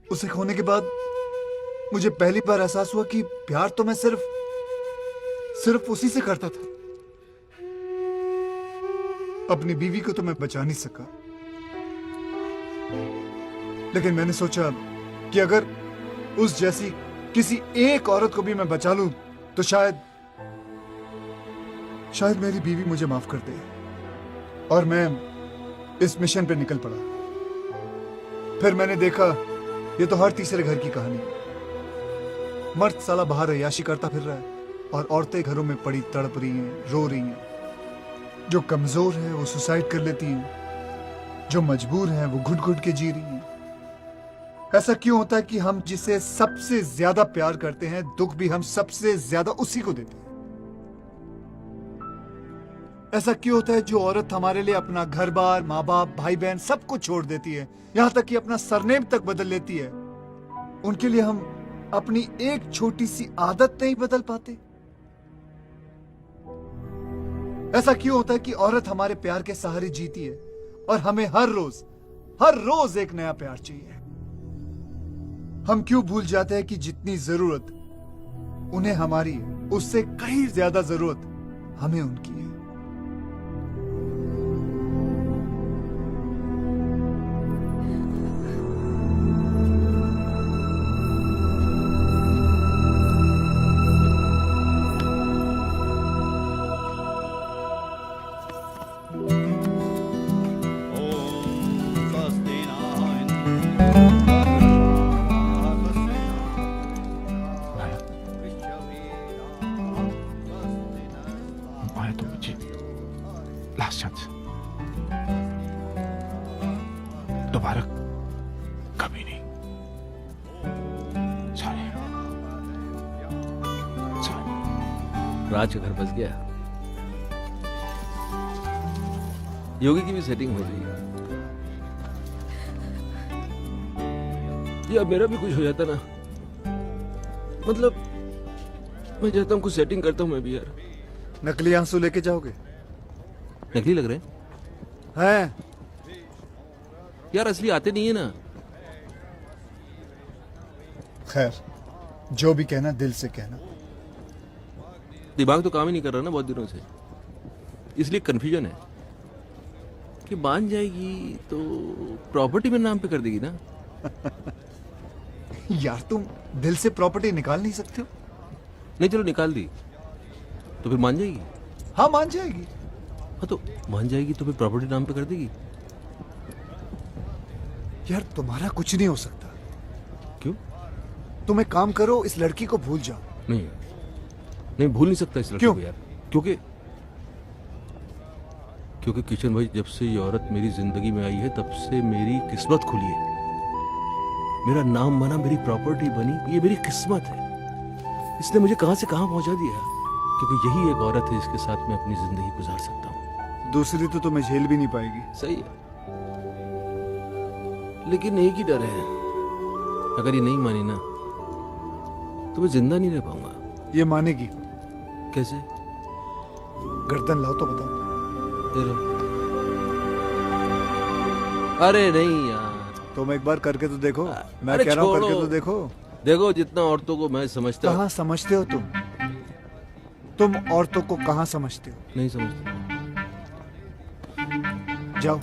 उसे खोने के बाद मुझे पहली बार एहसास हुआ कि प्यार तो मैं सिर्फ उसी से करता था। अपनी बीवी को तो मैं बचा नहीं सका, लेकिन मैंने सोचा कि अगर उस जैसी किसी एक औरत को भी मैं बचा लूं तो शायद मेरी बीवी मुझे माफ कर दे। और मैं इस मिशन पे निकल पड़ा। फिर मैंने देखा ये तो हर तीसरे घर की कहानी है। मर्द साला बाहर अय्याशी करता फिर रहा है और औरतें घरों में पड़ी तड़प रही हैं, रो रही हैं। जो कमजोर है वो सुसाइड कर लेती हैं, जो मजबूर है वो घुट घुट के जी रही हैं। ऐसा क्यों होता है कि हम जिसे सबसे ज्यादा प्यार करते हैं, दुख भी हम सबसे ज्यादा उसी को देते हैं? ऐसा क्यों होता है जो औरत हमारे लिए अपना घर बार, माँ बाप, भाई बहन सब कुछ छोड़ देती है, यहां तक कि अपना सरनेम तक बदल लेती है, उनके लिए हम अपनी एक छोटी सी आदत नहीं बदल पाते? ऐसा क्यों होता है कि औरत हमारे प्यार के सहारे जीती है और हमें हर रोज एक नया प्यार चाहिए? हम क्यों भूल जाते हैं कि जितनी जरूरत उन्हें हमारी है, उससे कहीं ज्यादा जरूरत हमें उनकी है? आया तो मुझे लास्ट चांस, दोबारा कभी नहीं। सॉरी। राज का घर बस गया। योगी की भी सेटिंग हो गई। या मेरा भी कुछ हो जाता ना, मतलब मैं चाहता हूँ कुछ सेटिंग करता हूँ मैं भी यार। नकली आंसू लेके जाओगे? नकली लग रहे हैं? यार असली आते नहीं है ना। खैर, जो भी कहना दिल से कहना। दिमाग तो काम ही नहीं कर रहा ना बहुत दिनों से, इसलिए कंफ्यूजन है कि मान जाएगी तो प्रॉपर्टी मेरे नाम पे कर देगी ना। यार तुम दिल से प्रॉपर्टी निकाल नहीं सकते हो? नहीं चलो निकाल दी तो फिर मान जाएगी। हाँ मान जाएगी। हाँ तो मान जाएगी तो फिर प्रॉपर्टी नाम पे कर देगी। यार तुम्हारा कुछ नहीं हो सकता। क्यों? तुम एक काम करो, इस लड़की को भूल जाओ। नहीं भूल नहीं सकता इस लड़की को यार। क्योंकि किशन भाई, जब से ये औरत मेरी जिंदगी में आई है तब से मेरी किस्मत खुली है। मेरा नाम बना, मेरी प्रॉपर्टी बनी, ये मेरी किस्मत है। इसने मुझे कहां से कहां पहुंचा दिया, क्योंकि यही एक औरत है जिसके साथ मैं अपनी जिंदगी गुजार सकता हूँ। दूसरी तो तुम्हें झेल भी नहीं पाएगी। सही है, लेकिन एक ही डर है, अगर ये नहीं मानी ना तो मैं जिंदा नहीं रह पाऊंगा। ये मानेगी कैसे? गर्दन लाओ तो बताओ। अरे नहीं यार, तुम एक बार करके तो देखो। मैं कह रहा हूँ करके तो देखो। देखो जितना औरतों को मैं समझता हूँ। कहाँ समझते हो तुम औरतों को कहाँ समझते हो? नहीं समझते। जाओ।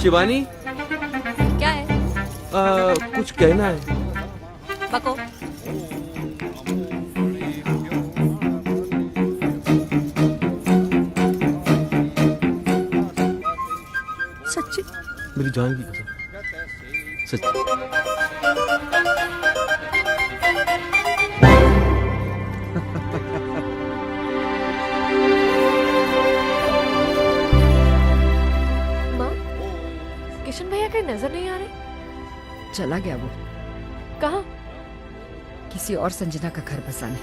शिवानी, क्या है? कुछ कहना है। बको। सच्ची? मेरी जान की कसम, सच्ची। माँ, किशन भैया कहीं नजर नहीं आ रहे? चला गया वो। कहाँ? किसी और संजना का घर बसाने।